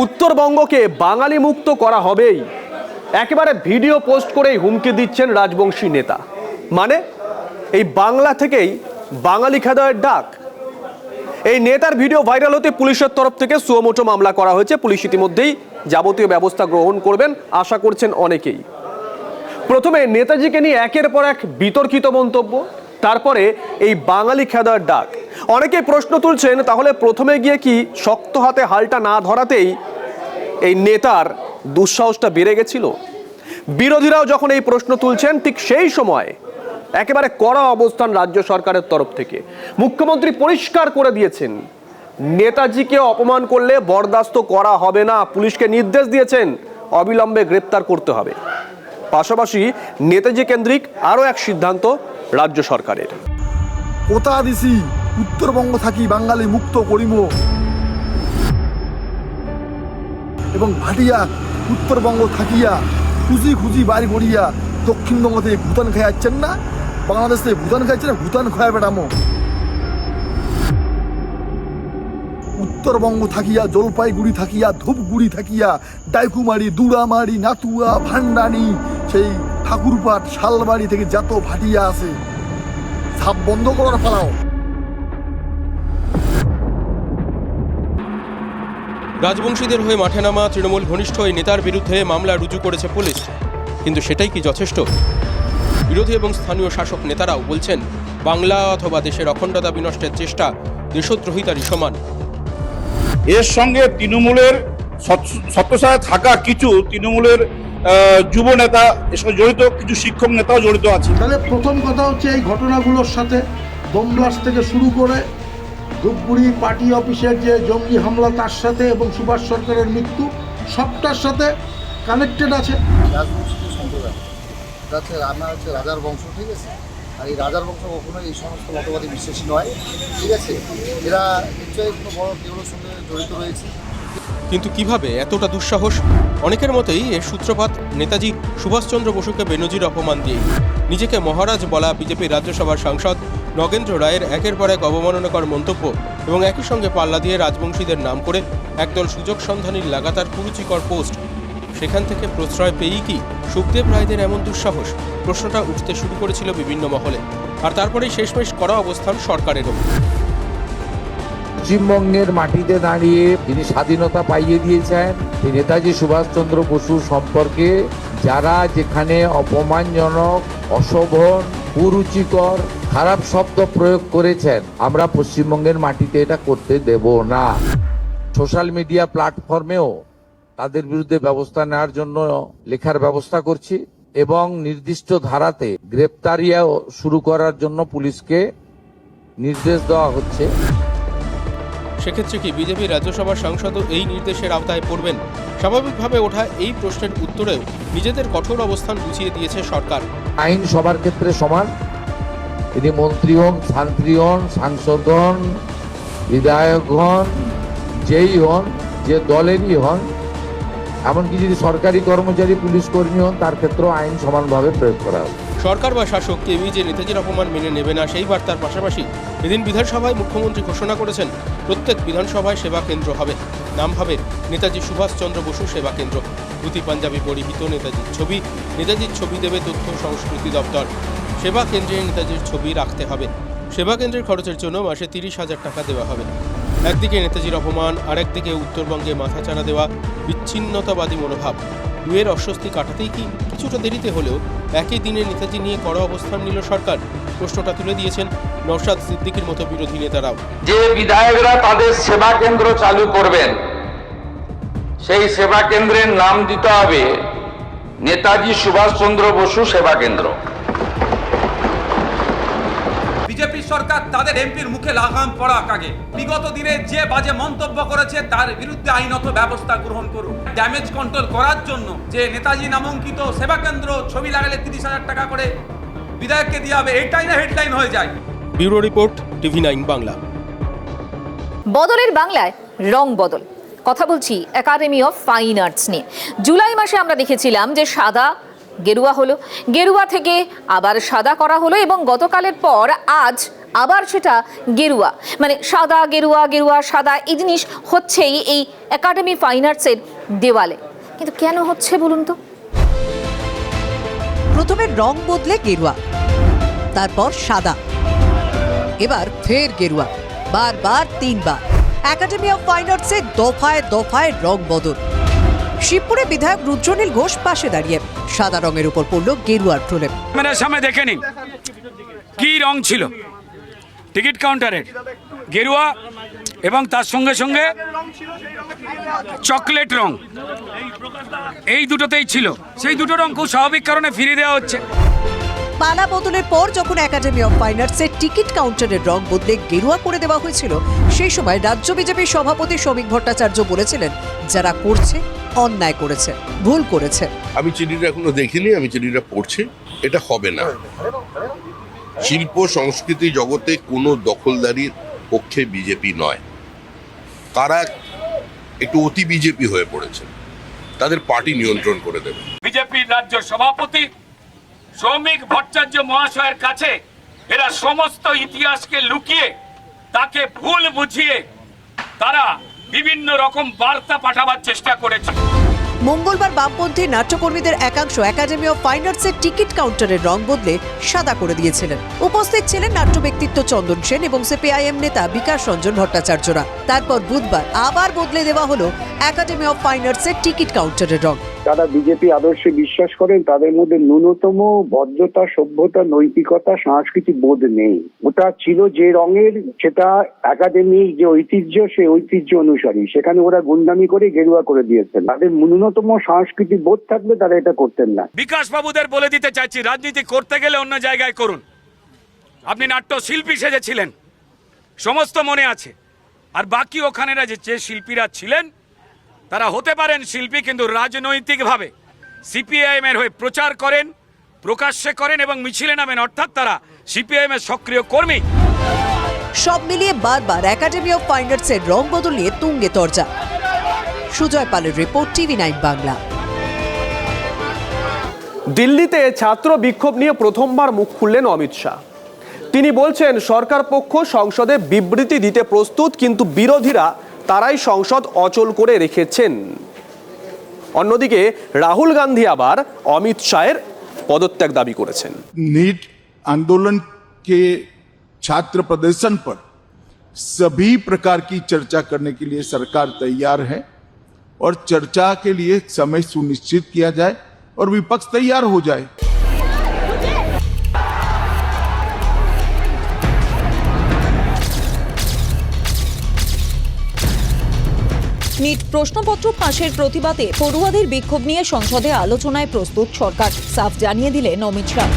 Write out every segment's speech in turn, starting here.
উত্তরবঙ্গকে বাঙালি মুক্ত করা হবেই, একেবারে ভিডিও পোস্ট করেই হুমকি দিচ্ছেন রাজবংশী নেতা। মানে এই বাংলা থেকেই বাঙালি খেদায়ের ডাক। এই নেতার ভিডিও ভাইরাল হতে পুলিশের তরফ থেকে সুমোটো মামলা করা হয়েছে। পুলিশ ইতিমধ্যেই যাবতীয় ব্যবস্থা গ্রহণ করবেন আশা করছেন অনেকেই। প্রথমে নেতাজিকে নিয়ে একের পর এক বিতর্কিত মন্তব্য, তারপরে এই বাঙালি খেদায়ের ডাক। অনেকেই প্রশ্ন তুলছেন, তাহলে প্রথমে গিয়ে কি শক্ত হাতে হালটা না ধরাতেই এই নেতার দুঃসাহসটা বেড়ে গেছিল? বিরোধীরাও যখন এই প্রশ্ন তুলছেন, ঠিক সেই সময় একেবারে কড়া অবস্থান রাজ্য সরকারের তরফ থেকে। মুখ্যমন্ত্রী পরিষ্কার করে দিয়েছেন, নেতাজিকে অপমান করলে বরদাস্ত করা হবে না। পুলিশকে নির্দেশ দিয়েছেন অবিলম্বে গ্রেপ্তার করতে হবে। পাশাপাশি নেতাজি কেন্দ্রিক আরও এক সিদ্ধান্ত রাজ্য সরকারের। কথা দিছি উত্তরবঙ্গ থাকি বাঙালি মুক্ত করিব, এবং ভাটিয়া উত্তরবঙ্গ থাকিয়া খুঁজি খুঁজি বাড়ি গড়িয়া দক্ষিণবঙ্গ থেকে ভুটান খাই যাচ্ছেন না, বাংলাদেশ থেকে ভুটান খাইছেন, ভুটান খায় বেড়ামো। উত্তরবঙ্গ থাকিয়া জলপাইগুড়ি থাকিয়া ধূপগুড়ি থাকিয়া ডাইকুমারি দুরামারি নাতুয়া ভান্ডানি সেই ঠাকুরপাট শালবাড়ি থেকে যত ভাটিয়া আছে সব বন্ধ করার পালাও। রাজবংশীদের হয়ে মাঠে নামা তৃণমূল ঘনিষ্ঠ এই নেতার বিরুদ্ধে মামলা রুজু করেছে পুলিশ, কিন্তু সেটাই কি যথেষ্ট? বিরোধী এবং স্থানীয় শাসক নেতারাও বলছেন, বাংলা অথবা দেশের অখণ্ডতা বিনষ্টের চেষ্টা দেশদ্রোহিতারই সমান। এর সঙ্গে তৃণমূলের ছত্রছায়ায় থাকা কিছু তৃণমূলের যুব নেতা, এর সঙ্গে জড়িত কিছু শিক্ষক নেতাও জড়িত আছে। তাহলে প্রথম কথা হচ্ছে এই ঘটনাগুলোর সাথে বোম ব্লাস্ট থেকে শুরু করে ধূপগুড়ি পার্টি অফিসের যে জঙ্গি হামলা তার সাথে এবং সুভাষ সরকারের মৃত্যু সবটার সাথে কানেক্টেড আছে। রাজবংশী সম্প্রদায় যাচ্ছে আমার হচ্ছে রাজার বংশ, ঠিক আছে। আর এই রাজার বংশ কখনোই এই সমস্ত মতবাদে বিশ্বাসী নয়, ঠিক আছে। এরা নিশ্চয়ই কোনো বড় কেউর সঙ্গে জড়িত রয়েছে। কিন্তু কিভাবে এতটা দুঃসাহস? অনেকের মতেই এর সূত্রপাত নেতাজি সুভাষচন্দ্র বসুকে বেনজির অপমান দিয়ে নিজেকে মহারাজ বলা বিজেপির রাজ্যসভার সাংসদ নগেন্দ্র রায়ের একের পর এক অবমাননাকর মন্তব্য এবং একই সঙ্গে পাল্লা দিয়ে রাজবংশীদের নাম করে একদল সুযোগ সন্ধানীর লাগাতার কুরুচিকর পোস্ট। সেখান থেকে প্রশ্রয় পেয়েই কি সুখদেব রায়দের এমন দুঃসাহস? প্রশ্নটা উঠতে শুরু করেছিল বিভিন্ন মহলে, আর তারপরেই শেষমেশ করা অবস্থান সরকারেরও। পশ্চিমবঙ্গের মাটিতে দাঁড়িয়ে তিনি স্বাধীনতা পাইয়ে দিয়েছেন। নেতাজি সুভাষচন্দ্র বসু সম্পর্কে যারা যেখানে অপমানজনক, অশোভন, কুরুচিকর, খারাপ শব্দ প্রয়োগ করেছেন, আমরা পশ্চিমবঙ্গের মাটিতে এটা করতে দেব না। সোশ্যাল মিডিয়া প্ল্যাটফর্মেও তাদের বিরুদ্ধে ব্যবস্থা নেওয়ার জন্য লেখার ব্যবস্থা করছি এবং নির্দিষ্ট ধারাতে গ্রেপ্তারিও শুরু করার জন্য পুলিশকে নির্দেশ দেওয়া হচ্ছে। সেক্ষেত্রে কি বিজেপি রাজ্যসভার সাংসদও এই নির্দেশের আওতায় পড়বেন? স্বাভাবিকভাবে ওঠা এই প্রশ্নের উত্তরেও নিজেদের কঠোর অবস্থান বুঝিয়ে দিয়েছে সরকার। আইন সবার ক্ষেত্রে সমান। তিনি মন্ত্রী হন, শান্তি হন, সাংসদ হন, বিধায়ক হন, যেই হন, যে দলেরই হন, এমনকি যদি সরকারি কর্মচারী, পুলিশ কর্মী হন, তার ক্ষেত্রেও আইন সমানভাবে প্রয়োগ করা হবে। সরকার বা শাসক কেউই যে নেতাজির অপমান মেনে নেবে না, সেই বার্তার পাশাপাশি এদিন বিধানসভায় মুখ্যমন্ত্রী ঘোষণা করেছেন প্রত্যেক বিধানসভায় সেবা কেন্দ্র হবে। নাম হবে নেতাজি সুভাষচন্দ্র বসু সেবা কেন্দ্র। ধুতি পাঞ্জাবি পরিহিত নেতাজির ছবি দেবে তথ্য সংস্কৃতি দপ্তর। সেবা কেন্দ্রে নেতাজির ছবি রাখতে হবে। সেবা কেন্দ্রের খরচের জন্য মাসে 30,000 টাকা দেওয়া হবে। একদিকে নেতাজির অপমান, আরেকদিকে উত্তরবঙ্গে মাথাচাড়া দেওয়া বিচ্ছিন্নতাবাদী মনোভাব। দুয়ের অস্বস্তি কাটাতেই কি কিছুটা দেরিতে হলেও একই দিনে নেতাজি নিয়ে কড়া অবস্থান নিল সরকার? প্রশ্নটা তুলে দিয়েছেন নওশাদ সিদ্দিকীর মতো বিরোধী নেতারাও। যে বিধায়করা তাদের সেবা কেন্দ্র চালু করবেন, সেই সেবা কেন্দ্রের নাম দিতে হবে নেতাজি সুভাষচন্দ্র বসু সেবা কেন্দ্র। বিজেপি সরকার তাদের এমপির মুখে লাগাম পড়া আগে বিগত দিনে যে বাজে মন্তব্য করেছে তার বিরুদ্ধে আইনত ব্যবস্থা গ্রহণ করুন। ড্যামেজ কন্ট্রোল করার জন্য যে নেতাজি নামাঙ্কিত সেবা কেন্দ্র ছবি লাগালে 30,000 টাকা করে বিধায়ককে দিয়ে হবে, এটাই না হেডলাইন হয়ে যায়। Bureau report, TV9 Bangla. বদলের বাংলায় রং বদল। কথা বলছি একাডেমি অফ ফাইন আর্টস নিয়ে। জুলাই মাসে আমরা দেখেছিলাম যে সাদা গেরুয়া হলো, গেরুয়া থেকে আবার সাদা করা হলো এবং গতকালের পর আজ আবার সেটা গেরুয়া, মানে সাদা গেরুয়া গেরুয়া সাদা এই জিনিস হচ্ছেই এই একাডেমি ফাইন আর্টসের দেওয়ালে। কিন্তু কেন হচ্ছে বলুন তো? প্রথমে রং বদলে গেরুয়া, তারপর সাদা, এবার ফের গেরুয়া, বারবার 3 বার। একাডেমি অফ ফাইন আর্টসে দফায় দফায় রং বদল। শিবপুরে বিধায়ক রুদ্রনীল ঘোষ পাশে দাঁড়িয়ে সাদা রঙের উপর পড়ল গেরুয়ার প্রলেপ। ক্যামেরার সামনে দেখে নিন কি রং ছিল টিকিট কাউন্টারের, গেরুয়া এবং তার সঙ্গে সঙ্গে চকলেট রং, এই দুটোতেই ছিল। সেই দুটো রং খুব স্বাভাবিক কারণে ফিরিয়ে দেওয়া হচ্ছে। পালা বদলের পর যখন একাডেমি অফ ফাইন আর্টসের টিকিট কাউন্টারের রং বদলে গেরুয়া করে দেওয়া হয়েছিল, সেই সময় রাজ্য বিজেপির সভাপতি শ্রমিক ভট্টাচার্য বলেছিলেন, যারা করছে অন্যায় করেছে, ভুল করেছে। আমি চিঠিটা এখনো দেখিনি, আমি চিঠিটা পড়ছি। এটা হবে না। শিল্প সংস্কৃতি জগতে কোনো দখলদারির পক্ষে বিজেপি নয়। তারা একটু অতি বিজেপি হয়ে পড়েছে, তাদের পার্টি নিয়ন্ত্রণ করে দেবে। বিজেপির রাজ্য সভাপতি শ্রমিক ভট্টাচার্য মহাশয়ের কাছে এরা সমস্ত ইতিহাসকে লুকিয়ে তাকে ভুল বুঝিয়ে তারা বিভিন্ন রকম বার্তা পাঠাবার চেষ্টা করেছে। মঙ্গলবার বামপন্থী নাট্যকর্মীদের একাংশ একাডেমি অফ ফাইন আর্টসের টিকিট কাউন্টারের রং বদলে সাদা করে দিয়েছিলেন। উপস্থিত ছিলেন নাট্য ব্যক্তিত্ব চন্দন সেন এবং সিপিআইএম নেতা বিকাশ রঞ্জন ভট্টাচার্যরা। তারপর বুধবার আবার বদলে দেওয়া হলো একাডেমি অফ ফাইন আর্টসের টিকিট কাউন্টারের রং। যারা বিজেপি আদর্শে বিশ্বাস করেন তাদের মধ্যে ন্যূনতম ভদ্রতা, সভ্যতা, নৈতিকতা, সাংস্কৃতিক বোধ নেই। ওটা ছিল যে রঙের, সেটা একাডেমির যে ঐতিহ্য, সেই ঐতিহ্য অনুসারী। সেখানে ওরা গুন্ডামি করে গেরুয়া করে দিয়েছেন। তাদের ন্যূনতম সাংস্কৃতিক বোধ থাকলে তারা এটা করতেন না। বিকাশ বাবুদের বলে দিতে চাইছি, রাজনীতি করতে গেলে অন্য জায়গায় করুন। আপনি নাট্য শিল্পী সেজেছিলেন, সমস্ত মনে আছে। আর বাকি ওখানেরা যে শিল্পীরা ছিলেন তারা হতে পারেন শিল্পী, কিন্তু রাজনৈতিকভাবে সিপিআইএম এর হয়ে প্রচার করেন, প্রকাশ্যে করেন এবং মিছিলে নামেন, অর্থাৎ তারা সিপিআইএম এর সক্রিয় কর্মী। সব মিলিয়ে বারবার একাডেমি অফ ফাইন আর্টসের রং বদল নিয়ে তুঙ্গে তরজা। সুজয় পালের রিপোর্ট, TV9 বাংলা। দিল্লিতে ছাত্র বিক্ষোভ নিয়ে প্রথমবার মুখ খুললেন অমিত শাহ। তিনি বলছেন সরকার পক্ষ সংসদে বিবৃতি দিতে প্রস্তুত, কিন্তু বিরোধীরা তারাই সংসদ অচল করে রেখেছেন। অন্যদিকে রাহুল গান্ধী আবার অমিত শাহের পদত্যাগ দাবি করেছেন। नीट आंदोलन के छात्र प्रदर्शन पर सभी प्रकार की चर्चा करने के लिए सरकार तैयार है और चर्चा के लिए समय सुनिश्चित किया जाए और विपक्ष तैयार हो जाए। নিট প্রশ্নপত্র ফাঁসের প্রতিবাদে পড়ুয়াদের বিক্ষোভ নিয়ে সংসদে আলোচনায় প্রস্তুত সরকার, সাফ জানিয়ে দিলেন অমিত শাহ।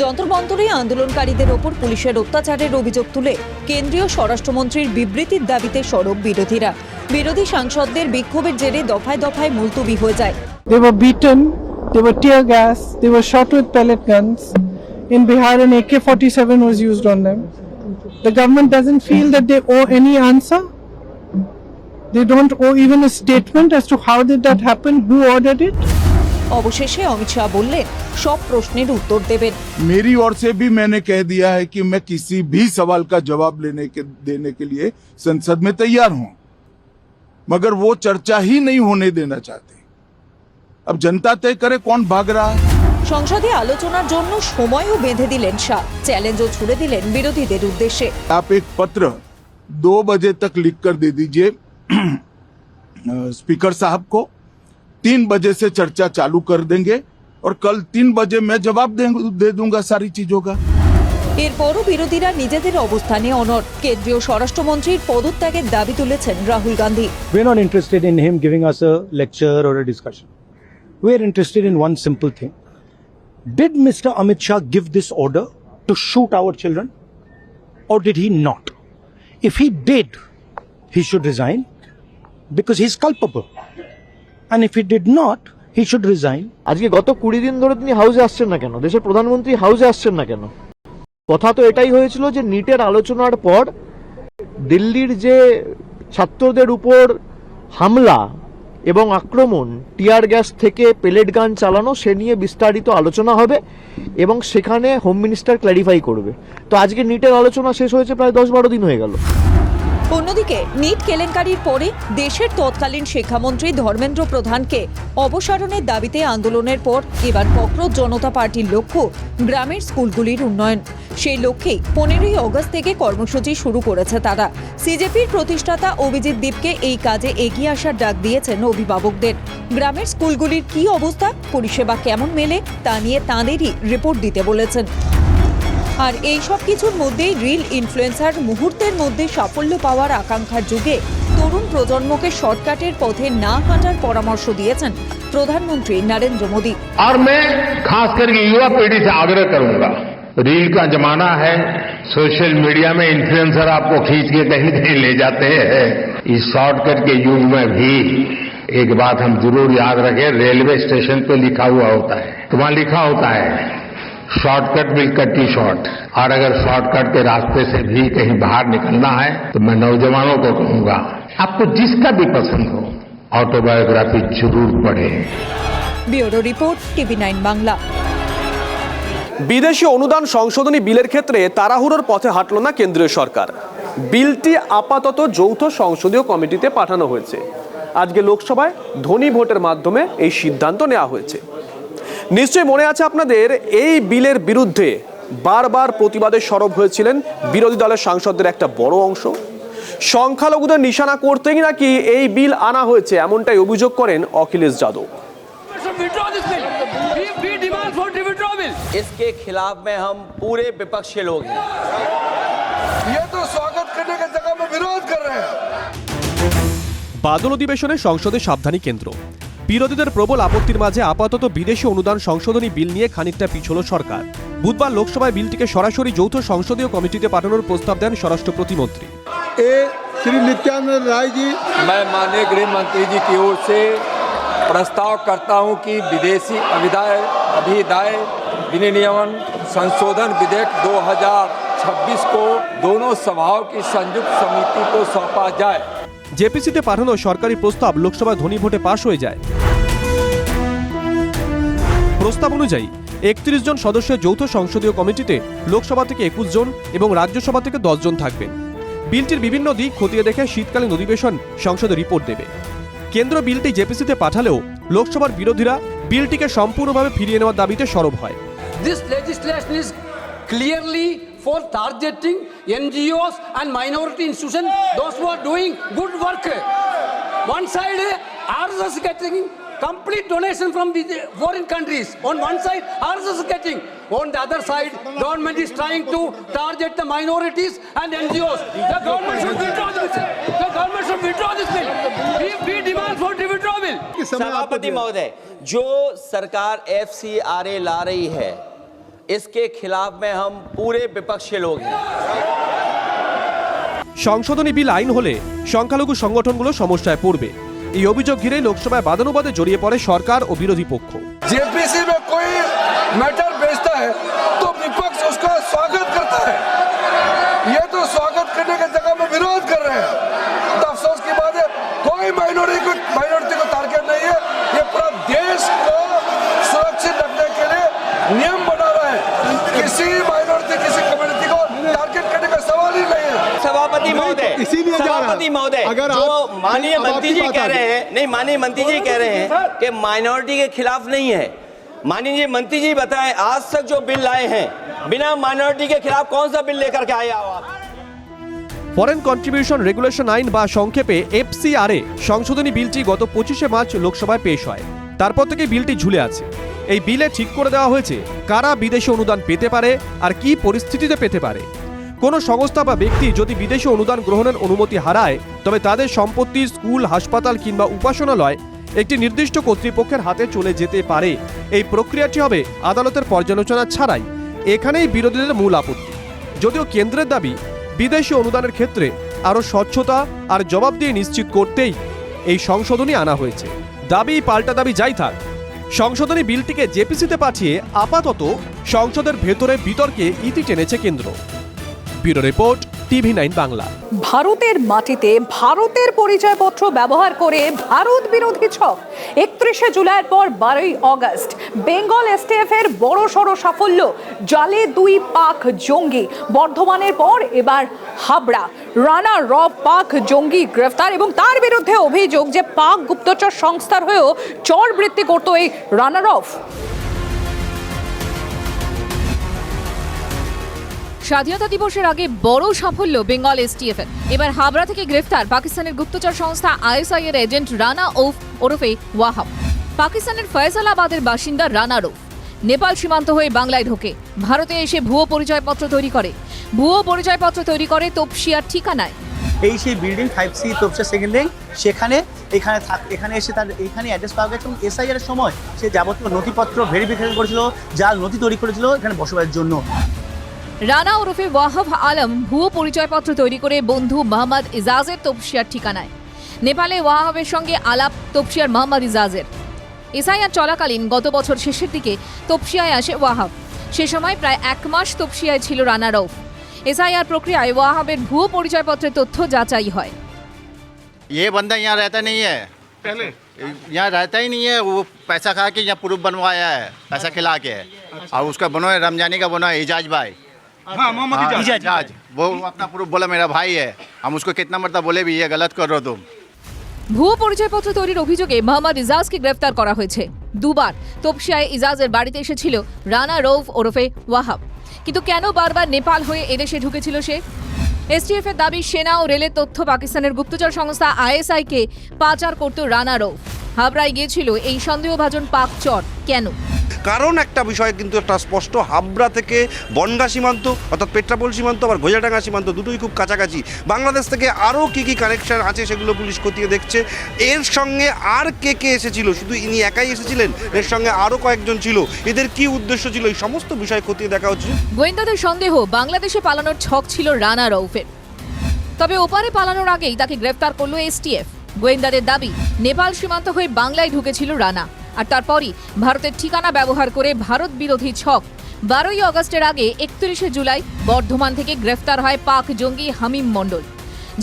যন্ত্রমন্ত্রে আন্দোলনকারীদের ওপর পুলিশের অত্যাচারের অভিযোগ তুলে কেন্দ্রীয় স্বরাষ্ট্রমন্ত্রীর বিবৃতির দাবিতে সরব বিরোধীরা। বিরোধী সাংসদদের বিক্ষোভের জেরে দফায় দফায় মুলতবি হয়ে যায়। They were beaten, they were tear gas, they were shot with pellet guns. In Bihar, an AK-47 was used on them. The government doesn't feel that they owe any answer. They don't owe even a statement as to how did that happen, who ordered it. অবশেষে অমিত শাহ বললেন সব প্রশ্নের উত্তর দেবেন। मेरी ओर से भी मैंने कह दिया है कि मैं किसी भी सवाल का जवाब देने के लिए संसद में तैयार हूं, मगर वो चर्चा ही नहीं होने देना चाहते। अब जनता तय करे कौन भाग रहा है। সংসদে আলোচনার জন্য সময়ও বেঁধে দিলেন শাহ, চ্যালেঞ্জও ছুড়ে দিলেন বিরোধীদের উদ্দেশ্যে। आप एक पत्र 2 बजे तक लिख कर दे दीजिए स्पीकर साहब को, 3 बजे से चर्चा चालू कर देंगे और कल 3 बजे मैं जवाब दे दूंगा सारी चीजों का। এরপরও বিরোধীরা নিজেদের অবস্থানে অনড়। কেন্দ্রীয় স্বরাষ্ট্রমন্ত্রীর পদত্যাগের দাবি তুলেছেন Rahul Gandhi. We're not interested in him giving us a lecture or a discussion. We're interested in one simple thing. Did Mr. Amit Shah give this order to shoot our children, or did he not? If he did, he should resign because he's culpable. And if he did not, he should resign. আজকে গত 20 দিন ধরে তিনি হাউসে আসছেন না কেন? দেশের প্রধানমন্ত্রী হাউসে আসছেন না কেন? কথা তো এটাই হয়েছিল যে নিটের আলোচনার পর দিল্লির যে ছাত্রদের উপর হামলা, এবং আক্রমণ, টিয়ার গ্যাস থেকে পেলেট গান চালানো, সে নিয়ে বিস্তারিত আলোচনা হবে এবং সেখানে হোম মিনিস্টার ক্ল্যারিফাই করবে। তো আজকে নিটের আলোচনা শেষ হয়েছে, প্রায় 10-12 দিন হয়ে গেল। অন্যদিকে নিট কেলেঙ্কারির পরে দেশের তৎকালীন শিক্ষামন্ত্রী ধর্মেন্দ্র প্রধানকে অপসারণের দাবিতে আন্দোলনের পর এবার ককরোচ জনতা পার্টির লক্ষ্য গ্রামের স্কুলগুলির উন্নয়ন। সেই লক্ষ্যেই 15ই অগস্ট থেকে কর্মসূচি শুরু করেছে তারা। সিজেপির প্রতিষ্ঠাতা অভিজিৎ দীপকে এই কাজে এগিয়ে আসার ডাক দিয়েছেন অভিভাবকদের। গ্রামের স্কুলগুলির কি অবস্থা, পরিষেবা কেমন মেলে তা নিয়ে তাঁদেরই রিপোর্ট দিতে বলেছেন। আর এই সব কিছুর মধ্যেই রিল ইনফ্লুয়েন্সার মুহূর্তের মধ্যে সাফল্য পাওয়ার আকাঙ্ক্ষার যুগে তরুণ প্রজন্মকে শর্টকাটের পথে না হাঁটার পরামর্শ দিয়েছেন প্রধানমন্ত্রী নরেন্দ্র মোদী। और मैं खास करके युवा पीढ़ी से आग्रह करूंगा, रील का जमाना है, सोशल मीडिया में इन्फ्लुएंसर आपको खींच के कहीं कहीं ले जाते हैं। इस शॉर्टकट के युग में भी एक बात हम जरूर याद रखें, रेलवे स्टेशन पे लिखा हुआ होता है, तो वहां लिखा होता है shortcut will cut you short. और अगर शॉर्टकट के रास्ते से भी कहीं बाहर निकलना है तो मैं नौजवानों को कहूंगा, आपको जिसका भी पसंद हो ऑटोबायोग्राफी जरूर पढ़ें। Bureau report, TV9 Bangla. বিদেশি অনুদান সংশোধনী বিলের ক্ষেত্রে তাড়াহুড়োর পথে হাঁটল না কেন্দ্রীয় সরকার। বিলটি আপাতত যৌথ সংসদীয় কমিটিতে পাঠানো হয়েছে। আজকে লোকসভায় ধ্বনি ভোটের মাধ্যমে এই সিদ্ধান্ত নেওয়া হয়েছে। নিশ্চয়ই মনে আছে আপনাদের, এই বিলের বিরুদ্ধে বারবার প্রতিবাদে সরব হয়েছিলেন বিরোধী দলের সাংসদদের একটা বড় অংশ। সংখ্যালঘুদের নিশানা করতেই নাকি এই বিল আনা হয়েছে, এমনটাই অভিযোগ করেন অখিলেশ যাদব। इसके खिलाफ में हम पूरे विपक्षी लोग हैं। ये तो स्वागत करने की जगह में विरोध कर रहे हैं। বাদল অধিবেশনে সংসদে সাবধানী কেন্দ্র। বিরোধীদের প্রবল আপত্তির মাঝে আপাতত বিদেশি অনুদান সংশোধনী বিল নিয়ে খানিকটা পিছল সরকার। বুধবার লোকসভায় বিলটিকে সরাসরি যৌথ সংসদীয় কমিটিতে পাঠানোর প্রস্তাব দেন স্বরাষ্ট্র প্রতিমন্ত্রী। श्री नित्यानंद राय जी, मैं माननीय गृह मंत्री जी की ओर से प्रस्ताव करता हूं कि विदेशी अभिदाय विनियमन संशोधन विधेयक 2026 को दोनों सभाओं की संयुक्त समिति को सौंपा जाए। জেপিসিতে পাঠানো সরকারি প্রস্তাব লোকসভায় ধ্বনি ভোটে পাশ হয়ে যায়। প্রস্তাব অনুযায়ী 31 জন সদস্যের যৌথ সংসদীয় কমিটিতে লোকসভা থেকে 21 জন এবং রাজ্যসভা থেকে 10 জন থাকবেন। বিলটির বিভিন্ন দিক খতিয়ে দেখে শীতকালীন অধিবেশন সংসদে রিপোর্ট দেবে। কেন্দ্র বিলটি জেপিসিতে পাঠালেও লোকসভার বিরোধীরা বিলটিকে সম্পূর্ণভাবে ফিরিয়ে নেওয়ার দাবিতে সরব হয়। This legislation is clearly for targeting NGOs and minority institutions, those who are doing good work. One side, RSS getting complete donation from the foreign countries. On one side, RSS getting. On the other side, government is trying to target the minorities and NGOs. The government should withdraw this bill. The government should withdraw this bill. We demand for the withdrawal bill. सभापति महोदय, जो सरकार FCRA ला रही है, इसके खिलाफ में हम पूरे विपक्षी लोग हैं। সংশোধনী বিল আইন হলে সংখ্যালঘু সংগঠনগুলো সমস্যায় পড়বে। এই অভিযোগ ঘিরে লোকসভায় বাদানুবাদে জড়িয়ে পড়ে সরকার ও বিরোধী পক্ষ। जेपीसी में कोई मैटर भेजता है तो विपक्ष उसका स्वागत करता है। ये तो स्वागत करने की जगह में विरोध कर रहे हैं। तो अफसोस की बात है, कोई माइनॉरिटी को टारगेट नहीं है। ये पूरा देश को सुरक्षित रखने के लिए नियम बना रहा है। किसी माइनॉरिटी, किसी कम्युनिटी को टारगेट करने का सवाल ही नहीं है। सभापति महोदय, जो माननीय मंत्री जी कह रहे हैं, नहीं माननीय मंत्री जी कह रहे हैं कि माइनॉरिटी के खिलाफ नहीं है। माननीय मंत्री जी बताएं, आज तक जो बिल लाए हैं बिना माइनॉरिटी के खिलाफ कौन सा बिल लेकर के आए आप? ফরেন কন্ট্রিবিউশন রেগুলেশন আইন বা সংক্ষেপে FCRA সংশোধনী বিলটি গত 25শে মার্চ লোকসভায় পেশ হয়। তারপর থেকে বিলটি ঝুলে আছে। এই বিলে ঠিক করে দেওয়া হয়েছে কারা বিদেশি অনুদান পেতে পারে আর কি পরিস্থিতিতে পেতে পারে। কোনো সংস্থা বা ব্যক্তি যদি বিদেশি অনুদান গ্রহণের অনুমতি হারায়, তবে তাদের সম্পত্তি, স্কুল, হাসপাতাল কিংবা উপাসনালয় একটি নির্দিষ্ট কর্তৃপক্ষের হাতে চলে যেতে পারে। এই প্রক্রিয়াটি হবে আদালতের পর্যালোচনা ছাড়াই। এখানেই বিরোধীদের মূল আপত্তি। যদিও কেন্দ্রের দাবি, বিদেশি অনুদানের ক্ষেত্রে আরও স্বচ্ছতা আর জবাবদিহি নিশ্চিত করতেই এই সংশোধনী আনা হয়েছে। দাবি পাল্টা দাবি যাই থাক, সংশোধনী বিলটিকে জেপিসিতে পাঠিয়ে আপাতত সংসদের ভেতরে বিতর্কে ইতি টেনেছে কেন্দ্র। Bureau report, TV9 Bangla. ভারতের মাটিতে ভারতের পরিচয়পত্র ব্যবহার করে ভারত বিরোধী ছক। 31শে জুলাইয়ের পর 12ই অগস্ট বেঙ্গল এসটিএফ এর বড়সড় সাফল্য। জালে 2 পাক জঙ্গি। বর্ধমানের পর এবার হাবড়া। রানা রব পাক জঙ্গি গ্রেফতার এবং তার বিরুদ্ধে অভিযোগ যে পাক গুপ্তচর সংস্থার হয়েও চরবৃত্তি করত এই রানা রব। স্বাধীনতা দিবসের আগে বড় সাফল্য বেঙ্গল এসটিএফ এর। এবার হাবড়া থেকে গ্রেফতার পাকিস্তানের গুপ্তচর সংস্থা আইএসআই এর এজেন্ট রানা ওরফে ওয়াহাব। পাকিস্তানের ফয়সালাবাদের বাসিন্দা রানা রৌফ নেপাল সীমান্ত হয়ে বাংলায় ঢোকে। ভারতে এসে ভুয়ো পরিচয়পত্র তৈরি করে তপসিয়ার ঠিকানায়। এই সেই building 5C Topsia second link, এখানে এসে তার এইখানে অ্যাড্রেস পাওয়া গেছে এবং এসআইআর এর সময় সে যাবতীয় নথিপত্র ভেরিফিকেশন করেছিল, জাল নথি তৈরি করেছিল এখানে বসবাসের জন্য। রানা ওরফে ওয়াহাব আলম ভুয়ো পরিচয়পত্র তৈরি করে বন্ধু মোহাম্মদ ইজাজের তপসিয়ার ঠিকানায়। নেপালে ওয়াহাবের সঙ্গে আলাপ তপসিয়ার মোহাম্মদ ইজাজের। এসআইআর চলাকালীন গত বছর শেষের দিকে তপসিয়ায় আসে ওয়াহাব। সে সময় প্রায় 1 মাস তপসিয়ায় ছিল রানা রৌফ। এসআইআর প্রক্রিয়ায় ওয়াহাবের ভুয়ো পরিচয়পত্রের তথ্য যাচাই হয়। ये बंदा यहाँ रहता नहीं है, पहले यहाँ रहता ही नहीं है, वो पैसा खा के यहाँ प्रूफ बनवाया है, पैसा खिला के। और उसका बनो है रमजानी का बनो है इजाज भाई। हाँ, मोहम्मद इजाज। वो अपना प्रूफ बोला मेरा भाई है, हम उसको कितना मरतबा बोले भी ये गलत कर रहे हो तुम। ভুয়ো পরিচয়পত্র তৈরির অভিযোগে মোহাম্মদ ইজাজকে গ্রেফতার করা হয়েছে। 2 বার তপসিয়ায় ইজাজের বাড়িতে এসেছিল রানা রৌফ ওরফে ওয়াহাব। কিন্তু কেন বারবার নেপাল হয়ে এদেশে ঢুকেছিল সে? এসটিএফ এর দাবি সেনা ও রেলের তথ্য পাকিস্তানের গুপ্তচর সংস্থা আইএসআই কে পাচার করত রানা রৌফ। হাবড়ায় গিয়েছিল এই সন্দেহভাজন পাক চর। কেন? কারণ একটা বিষয় কিন্তু একটা স্পষ্ট, হাবড়া থেকে বনগাঁ সীমান্ত অর্থাৎ পেট্রাপোল সীমান্ত আবার ঘোজাডাঙ্গা সীমান্ত দুটোই খুব কাছাকাছি। বাংলাদেশ থেকে আরও কী কী কানেকশন আছে সেগুলো পুলিশ খতিয়ে দেখছে। এর সঙ্গে আর কে কে এসেছিল, শুধু ইনি একাই এসেছিলেন, এর সঙ্গে আরও কয়েকজন ছিল, এদের কি উদ্দেশ্য ছিল, এই সমস্ত বিষয় খতিয়ে দেখা হচ্ছে। গোয়েন্দাদের সন্দেহ বাংলাদেশে পালানোর ছক ছিল রানা রৌফের। তবে ওপারে পালানোর আগেই তাকে গ্রেফতার করল এসটিএফ। গোয়েন্দাদের দাবি নেপাল সীমান্ত হয়ে বাংলায় ঢুকেছিল রানা, আর তারপরই ভারতের ঠিকানা ব্যবহার করে ভারত বিরোধী ছক। 12ই অগস্টের আগে 31শে জুলাই বর্ধমান থেকে গ্রেফতার হয় পাক জঙ্গি হামিম মণ্ডল।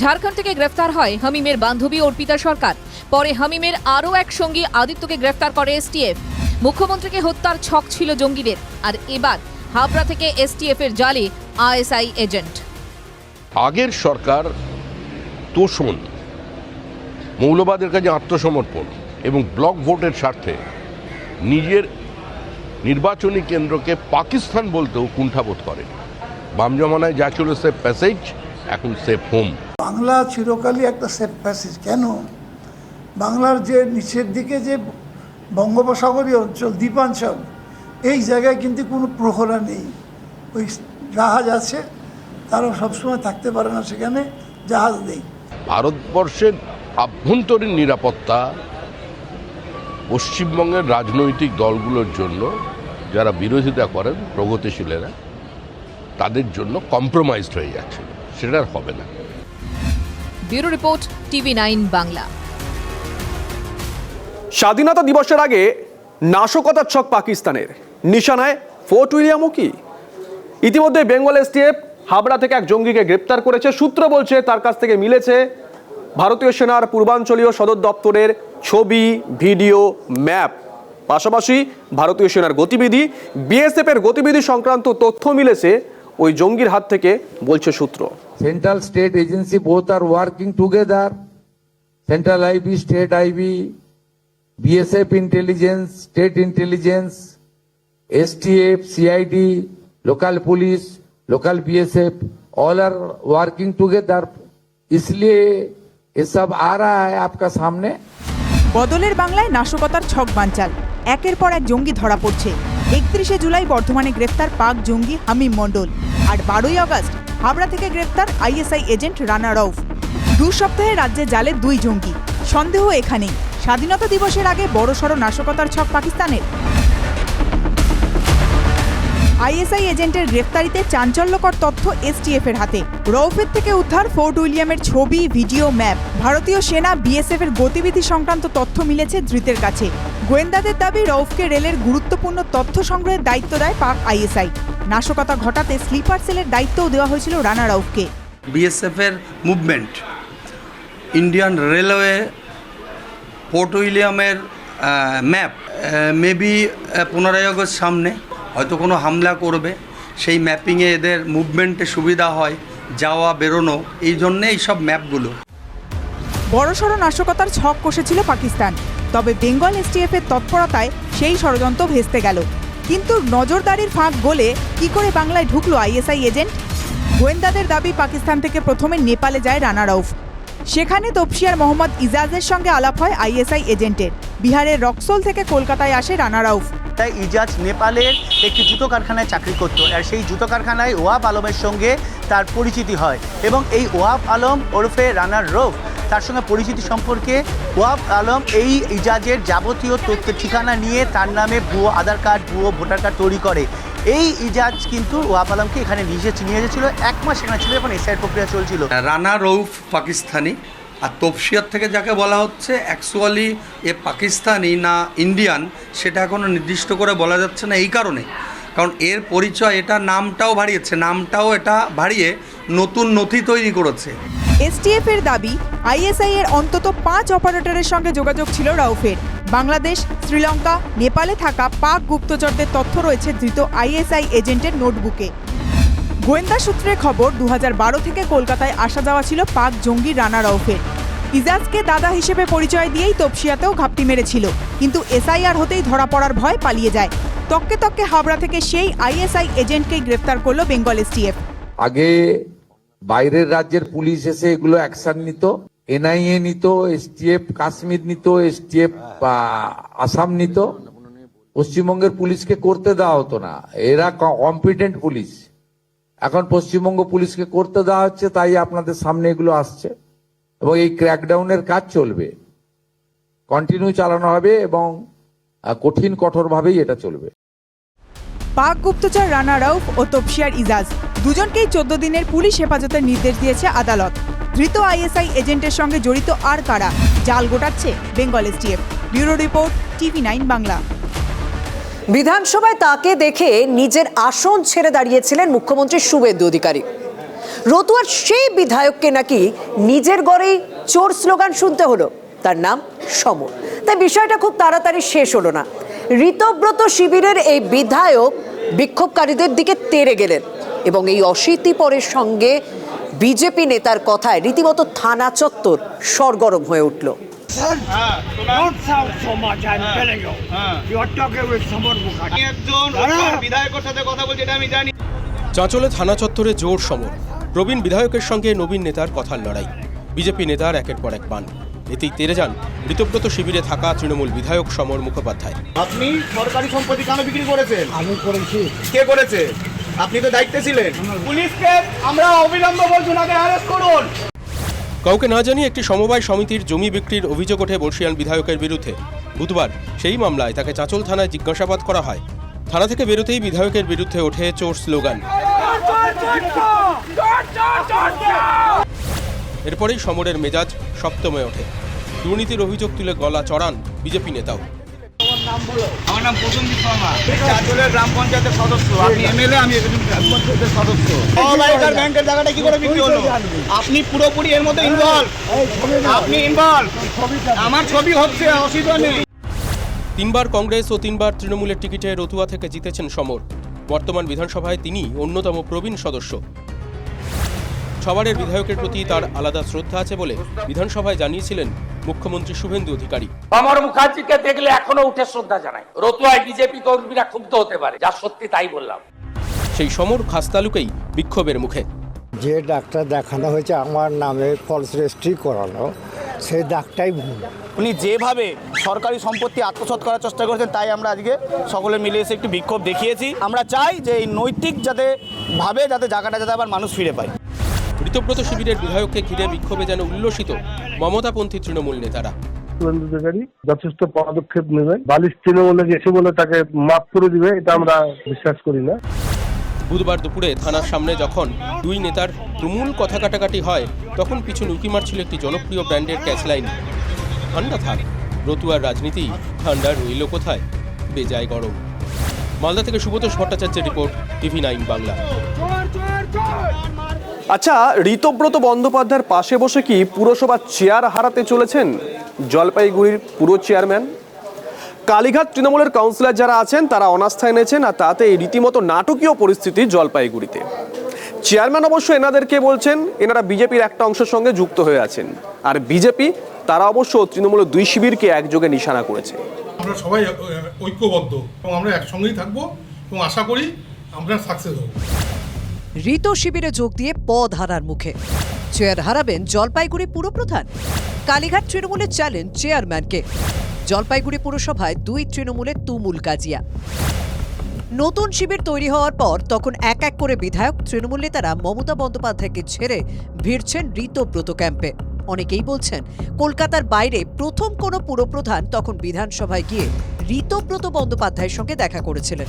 ঝাড়খণ্ড থেকে গ্রেফতার হয় হামিমের বান্ধবী অর্পিতা সরকার। পরে হামিমের আরও এক সঙ্গী আদিত্যকে গ্রেফতার করে এসটিএফ। মুখ্যমন্ত্রীকে হত্যার ছক ছিল জঙ্গিদের। আর এবার হাবড়া থেকে এসটিএফ এর জালে আইএসআই এজেন্ট। আগের সরকার তোষণ, মৌলবাদের কাছে আত্মসমর্পণ এবং ব্লক ভোটের স্বার্থে নিজের নির্বাচনী কেন্দ্রকে পাকিস্তান বলতেও কুণ্ঠাবোধ করে। বাম জমানায় যা ছিল সেফ প্যাসেজ, এখন সেফ হোম। বাংলা চিরকালই একটা সেফ প্যাসেজ। কেন? বাংলার যে নিচের দিকে যে বঙ্গোপসাগরীয় অঞ্চল, দ্বীপাঞ্চল, এই জায়গায় কিন্তু কোনো প্রহরা নেই। ওই জাহাজ আছে, তারা সবসময় থাকতে পারে না, সেখানে জাহাজ নেই। ভারতবর্ষের আভ্যন্তরীণ নিরাপত্তা পশ্চিমবঙ্গের রাজনৈতিক দলগুলোর জন্য, যারা বিরোধিতা করেন প্রগতিশীলেরা, তাদের জন্য কম্প্রোমাইজড হয়ে যাচ্ছে। সেটা আর হবে না। Bureau report, TV9 Bangla. স্বাধীনতা দিবসের আগে নাশকতার ছক পাকিস্তানের। নিশানায় ফোর্ট উইলিয়ামও কি? ইতিমধ্যে বেঙ্গল এসটিএফ হাবড়া থেকে এক জঙ্গিকে গ্রেপ্তার করেছে। সূত্র বলছে তার কাছ থেকে মিলেছে ভারতীয় সেনার পূর্বাঞ্চলীয় সদর দপ্তরের ছবি, ভিডিও, ম্যাপ। পাশাপাশি ভারতীয় সেনার গতিবিধি, বিএসএফ এর গতিবিধি সংক্রান্ত তথ্য মিলেছে ওই জঙ্গির হাত থেকে, বলছে সূত্র। Central state agency both are working together. Central IB, state IB, BSF intelligence, state intelligence, STF, CID, local police, local BSF, all are working together. इसलिए ये सब आ रहा है आपका सामने। বদলের বাংলায় নাশকতার ছক বানচাল। একের পর এক জঙ্গি ধরা পড়ছে। 31শে জুলাই বর্ধমানে গ্রেফতার পাক জঙ্গি হামিম মণ্ডল। আর 12ই আগস্ট হাবড়া থেকে গ্রেফতার আইএসআই এজেন্ট রানা রৌফ। 2 সপ্তাহে রাজ্যে জালে 2 জঙ্গি। সন্দেহ এখানেই, স্বাধীনতা দিবসের আগে বড়সড় নাশকতার ছক পাকিস্তানের। আইএসআই এজেন্টের গ্রেফতারিতে চাঞ্চল্যকর তথ্য এসটিএফ এর হাতে। রৌফের থেকে উদ্ধার ফোর্ট উইলিয়ামের ছবি, ভিডিও, ম্যাপ। ভারতীয় সেনা, বিএসএফ এর গতিবিধি সংক্রান্ত তথ্য মিলেছে ধৃতের কাছে। গোয়েন্দাদের দাবি রৌফকে রেলের গুরুত্বপূর্ণ তথ্য সংগ্রহের দায়িত্ব দেয় পাক আইএসআই। নাশকতা ঘটাতে স্লিপার সেলের দায়িত্বও দেওয়া হয়েছিল রানা রৌফকে। বিএসএফের মুভমেন্ট, ইন্ডিয়ান রেলওয়ে পোর্ট উইলিয়ামের ম্যাপ, মেবি 15 আগস্ট সামনে হয়তো কোনো হামলা করবে, সেই ম্যাপিংয়ে এদের মুভমেন্টে সুবিধা হয়, যাওয়া বেরোনো, এই জন্যে এইসব ম্যাপগুলো। বড়সড় নাশকতার ছক কষেছিল পাকিস্তান, তবে বেঙ্গল এসটিএফের তৎপরতায় সেই ষড়যন্ত্র ভেস্তে গেল। কিন্তু নজরদারির ফাঁক গলে কি করে বাংলায় ঢুকলো আইএসআই এজেন্ট? গোয়েন্দাদের দাবি পাকিস্তান থেকে প্রথমে নেপালে যায় রানা রউফ। সেখানে তপসিয়ার মোহাম্মদ ইজাজের সঙ্গে আলাপ হয় আইএসআই এজেন্টের। বিহারের রক্সোল থেকে কলকাতায় আসে রানা রউফ। তাই ইজাজ নেপালের একটি জুতো কারখানায় চাকরি করতো, আর সেই জুতো কারখানায় ওয়াব আলমের সঙ্গে তার পরিচিতি হয় এবং এই ওয়াব আলম ওরফে রানা রউফ তার সঙ্গে পরিচিতি সম্পর্কে ওয়াব আলম এই ইজাজের যাবতীয় তথ্য ঠিকানা নিয়ে তার নামে ভুয়ো আধার কার্ড, ভুয়ো ভোটার কার্ড তৈরি করে। এই ইজাজ কিন্তু ওয়াব আলমকে এখানে নিয়ে এসেছিল, 1 মাস এখানে ছিল এবং এসআইয়ের প্রক্রিয়া চলছিল। রানা রউফ পাকিস্তানি, আর তপসিয়ার থেকে যাকে বলা হচ্ছে অ্যাকচুয়ালি এ পাকিস্তানি না ইন্ডিয়ান সেটা এখনও নির্দিষ্ট করে বলা যাচ্ছে না, এই কারণে কারণ এর পরিচয়, এটা নামটাও বাড়িয়েছে, নামটাও এটা বাড়িয়ে নতুন নথি তৈরি করেছে। এসটিএফ এর দাবি আইএসআই এর অন্তত 5 অপারেটরের সঙ্গে যোগাযোগ ছিল রাউফের। বাংলাদেশ, শ্রীলঙ্কা, নেপালে থাকা পাক গুপ্তচরদের তথ্য রয়েছে ধৃত আইএসআই এজেন্টের নোটবুকে। গোয়েন্দা সূত্রে খবর 2012 থেকে কলকাতায় আসা যাওয়া ছিল পাক জঙ্গি রানা রউফের। ইজাজকে দাদা হিসেবে পরিচয় দিয়েই তপসিয়াতেও ঘাপটি মেরেছিল, কিন্তু এসআইআর হতেই ধরা পড়ার ভয় পালিয়ে যায়। তককে তককে হাবড়া থেকে সেই আইএসআই এজেন্টকেই গ্রেফতার করলো বেঙ্গল এসটিএফ। আগে বাইরের রাজ্যের পুলিশ এসে এগুলো অ্যাকশন নিত, এনআইএ নিত, এসটিএফ কাশ্মীর নিত, এসটিএফ আসাম নিত। পশ্চিমবঙ্গের পুলিশকে করতে দেওয়া হতো না, এরা কম্পিটেন্ট পুলিশ। এখন পশ্চিমবঙ্গ পুলিশকে করতে দেওয়া হচ্ছে, তাই আপনাদের সামনে এগুলো আসছে এবং এই ক্র্যাকডাউনের কাজ চলবে, কন্টিনিউ চালানো হবে এবং কঠিন কঠোরভাবেই এটা চলবে। পাক গুপ্তচর রানা রউফ ও তপসিয়ার ইজাজ দুজনকেই 14 দিনের পুলিশ হেফাজতের নির্দেশ দিয়েছে আদালত। ধৃত আইএসআই এজেন্টের সঙ্গে জড়িত আর কারা, জাল গোটাচ্ছে Bengal STF. Bureau report, TV9 Bangla. বিধানসভায় তাকে দেখে নিজের আসন ছেড়ে দাঁড়িয়েছিলেন মুখ্যমন্ত্রী শুভেন্দু অধিকারী। রতুয়ার সেই বিধায়ককে নাকি নিজের গড়েই চোর স্লোগান শুনতে হলো। তার নাম সমর। তাই বিষয়টা খুব তাড়াতাড়ি শেষ হলো না। ঋতব্রত শিবিরের এই বিধায়ক বিক্ষোভকারীদের দিকে তেড়ে গেলেন এবং এই অশীতিপরের সঙ্গে বিজেপি নেতার কথায় রীতিমতো থানা চত্বর সরগরম হয়ে উঠল। চাঁচলে থানা চত্বরে জোর সমর, প্রবীণ বিধায়কের সঙ্গে নবীন নেতার কথার লড়াই। বিজেপি নেতার একের পর এক বান, এতেই তেরে যান ঋতব্রত শিবিরে থাকা তৃণমূল বিধায়ক সমর মুখোপাধ্যায়। আপনি সরকারি সম্পত্তি কেন বিক্রি করেছেন? আমি করেছি। কে করেছে? আপনি তো দায়িত্বে ছিলেন। পুলিশকে আমরা অবিলম্বে বলছি ওনাকে অ্যারেস্ট করুন। কাউকে না জানিয়ে একটি সমবায় সমিতির জমি বিক্রির অভিযোগ ওঠে বর্ষিয়ান বিধায়কের বিরুদ্ধে। বুধবার সেই মামলায় তাকে চাঁচল থানায় জিজ্ঞাসাবাদ করা হয়। থানা থেকে বেরোতেই বিধায়কের বিরুদ্ধে ওঠে চোর স্লোগান। এরপরেই সমরের মেজাজ সপ্তমে ওঠে। দুর্নীতির অভিযোগ তুলে গলা চড়ান বিজেপি নেতাও। আমার নাম প্রসেনজিৎ শর্মা, চাঁচলের গ্রাম পঞ্চায়েতের সদস্য। আপনি এমএলএ, আমি গ্রাম পঞ্চায়েতের সদস্য। সবাইকার ব্যাংকের জায়গাটা কি করে বিক্রি হলো? আপনি পুরোপুরি এর মধ্যে ইনভলভ। আপনি ইনভলভ। আমার ছবি হচ্ছে, অসুবিধা নেই। 3 বার কংগ্রেস ও 3 বার তৃণমূলের টিকিটে রতুয়া থেকে জিতেছেন সমর। বর্তমান বিধানসভায় তিনি অন্যতম প্রবীণ সদস্য। ছবারের বিধায়কের প্রতি তার আলাদা শ্রদ্ধা আছে বলে বিধানসভায় জানিয়েছিলেন মুখ্যমন্ত্রী শুভেন্দু অধিকারী। সমর মুখার্জিকে দেখলে এখনো উঠে শ্রদ্ধা জানাই। রতুয়ায় বিজেপি কর্মীরা ক্ষুব্ধ হতে পারে, যা সত্যি তাই বললাম। সেই সমর খাসতালুকেই বিক্ষোভের মুখে। যে ডাক্তার দেখানো হয়েছে আমার নামে ফলস রেজিস্ট্রি করানো, সেই ডাক্তারই ভুল। উনি যেভাবে সরকারি সম্পত্তি আত্মসাৎ করার চেষ্টা করেছেন, তাই আমরা আজকে সকলে মিলে এসে একটু বিক্ষোভ দেখিয়েছি। আমরা চাই যে এই নৈতিক যাতে জায়গাটা যাতে আবার মানুষ ফিরে পায়। ঋতব্রত শিবিরের বিধায়ককে ঘিরে বিক্ষোভে যেন উল্লসিত মমতাপন্থী তৃণমূল নেতারা। শুভেন্দু অধিকারী যথেষ্ট পদক্ষেপ নেবেন। বালিশ তৃণমূলে গেছে বলে তাকে মাফ করে দিবে, এটা আমরা বিশ্বাস করি না। বুধবার দুপুরে থানার সামনে যখন দুই নেতার তুমুল কথা কাটাকাটি হয়, তখন পিছু উঁকি মারছিল একটি জনপ্রিয় ব্র্যান্ডের ক্যাচলাইন, ঠান্ডা থাক। রতুয়ার রাজনীতি ঠান্ডা রইল কোথায়, বেজায় গরম। মালদা থেকে সুব্রত ভট্টাচার্যের রিপোর্ট, TV9 বাংলা। আচ্ছা, ঋতব্রত বন্দ্যোপাধ্যায়ের পাশে বসে কি পুরসভার চেয়ার হারাতে চলেছেন জলপাইগুড়ির পুরো চেয়ারম্যান? কালীঘাট তৃণমূলের কাউন্সিলর যারা আছেন তারা অনাস্থা এনেছেন, আর তাতে রীতিমতো নাটকীয় পরিস্থিতি জলপাইগুড়িতে। চেয়ারম্যান অবশ্য এনাদেরকে বলছেন এনারা বিজেপির একটা অংশের সঙ্গে যুক্ত হয়ে আছেন, আর বিজেপি তারা অবশ্য তৃণমূলের দুই শিবিরকে একযোগে নিশানা করেছে। আমরা সবাই ঐক্যবদ্ধ এবং আমরা একসঙ্গেই থাকবো এবং আশা করি আমরা সাকসেস হব। ঋত শিবিরে যোগ দিয়ে পদ হারার মুখে, চেয়ার হারাবেন জলপাইগুড়ি পুরপ্রধান। কালীঘাট তৃণমূলের চ্যালেঞ্জ চেয়ারম্যানকে। জলপাইগুড়ি পুরসভায় দুই তৃণমূলের তুমুল কাজিয়া। নতুন শিবির তৈরি হওয়ার পর তখন এক এক করে বিধায়ক তৃণমূল নেতারা মমতা বন্দ্যোপাধ্যায়কে ছেড়ে ভিড়ছেন ঋতব্রত ক্যাম্পে। অনেকেই বলছেন কলকাতার বাইরে প্রথম কোনো পুরপ্রধান তখন বিধানসভায় গিয়ে ঋতব্রত বন্দ্যোপাধ্যায়ের সঙ্গে দেখা করেছিলেন।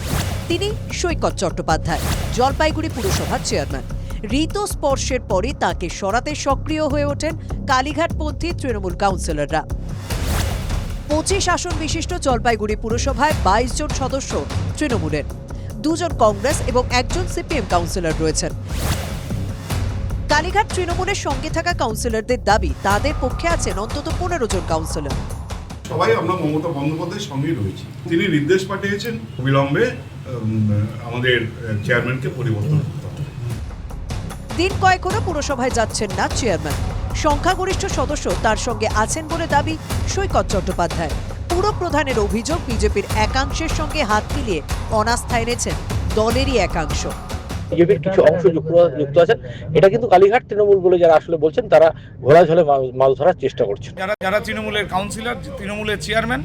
তিনি সৈকত চট্টোপাধ্যায়, জলপাইগুড়ি পুরসভার চেয়ারম্যান। ঋত স্পর্শের পরে তাকে সরাতে সক্রিয় হয়ে ওঠেন কালীঘাটপন্থী তৃণমূল কাউন্সিলররা। 25 আসন বিশিষ্ট জলপাইগুড়ি পুরসভায় 22 জন সদস্য তৃণমূলের, 2 জন কংগ্রেস এবং 1 জন সিপিএম কাউন্সিলর রয়েছেন। কালীঘাট তৃণমূলের সঙ্গে থাকা কাউন্সিলরদের দাবি তাদের পক্ষে আছেন অন্তত 15 জন কাউন্সিলর। সবাই আমরা মমতা বন্দ্যোপাধ্যায়ের সঙ্গেই রয়েছি। তিনি নির্দেশ পাঠিয়েছেন অবিলম্বে আমাদের চেয়ারম্যানকে পরিবর্তন করতে হবে। দিন কয়েক হলো পুরসভায় যাচ্ছেন না চেয়ারম্যান। সংখ্যাগরিষ্ঠ সদস্য তার সঙ্গে আছেন বলে দাবি সৈকত চট্টোপাধ্যায়। পুরপ্রধানের অভিযোগ বিজেপির একাংশের সঙ্গে হাত মিলিয়ে অনাস্থা এনেছেন দলেরই একাংশ। বিজেপির কিছু অংশ যুক্ত আছেন, এটা কিন্তু কালীঘাট তৃণমূল বলে যারা আসলে বলছেন তারা ঘোড়া ঝলে মাছ ধরার চেষ্টা করছেন। যারা তৃণমূলের কাউন্সিলর, তৃণমূলের চেয়ারম্যান,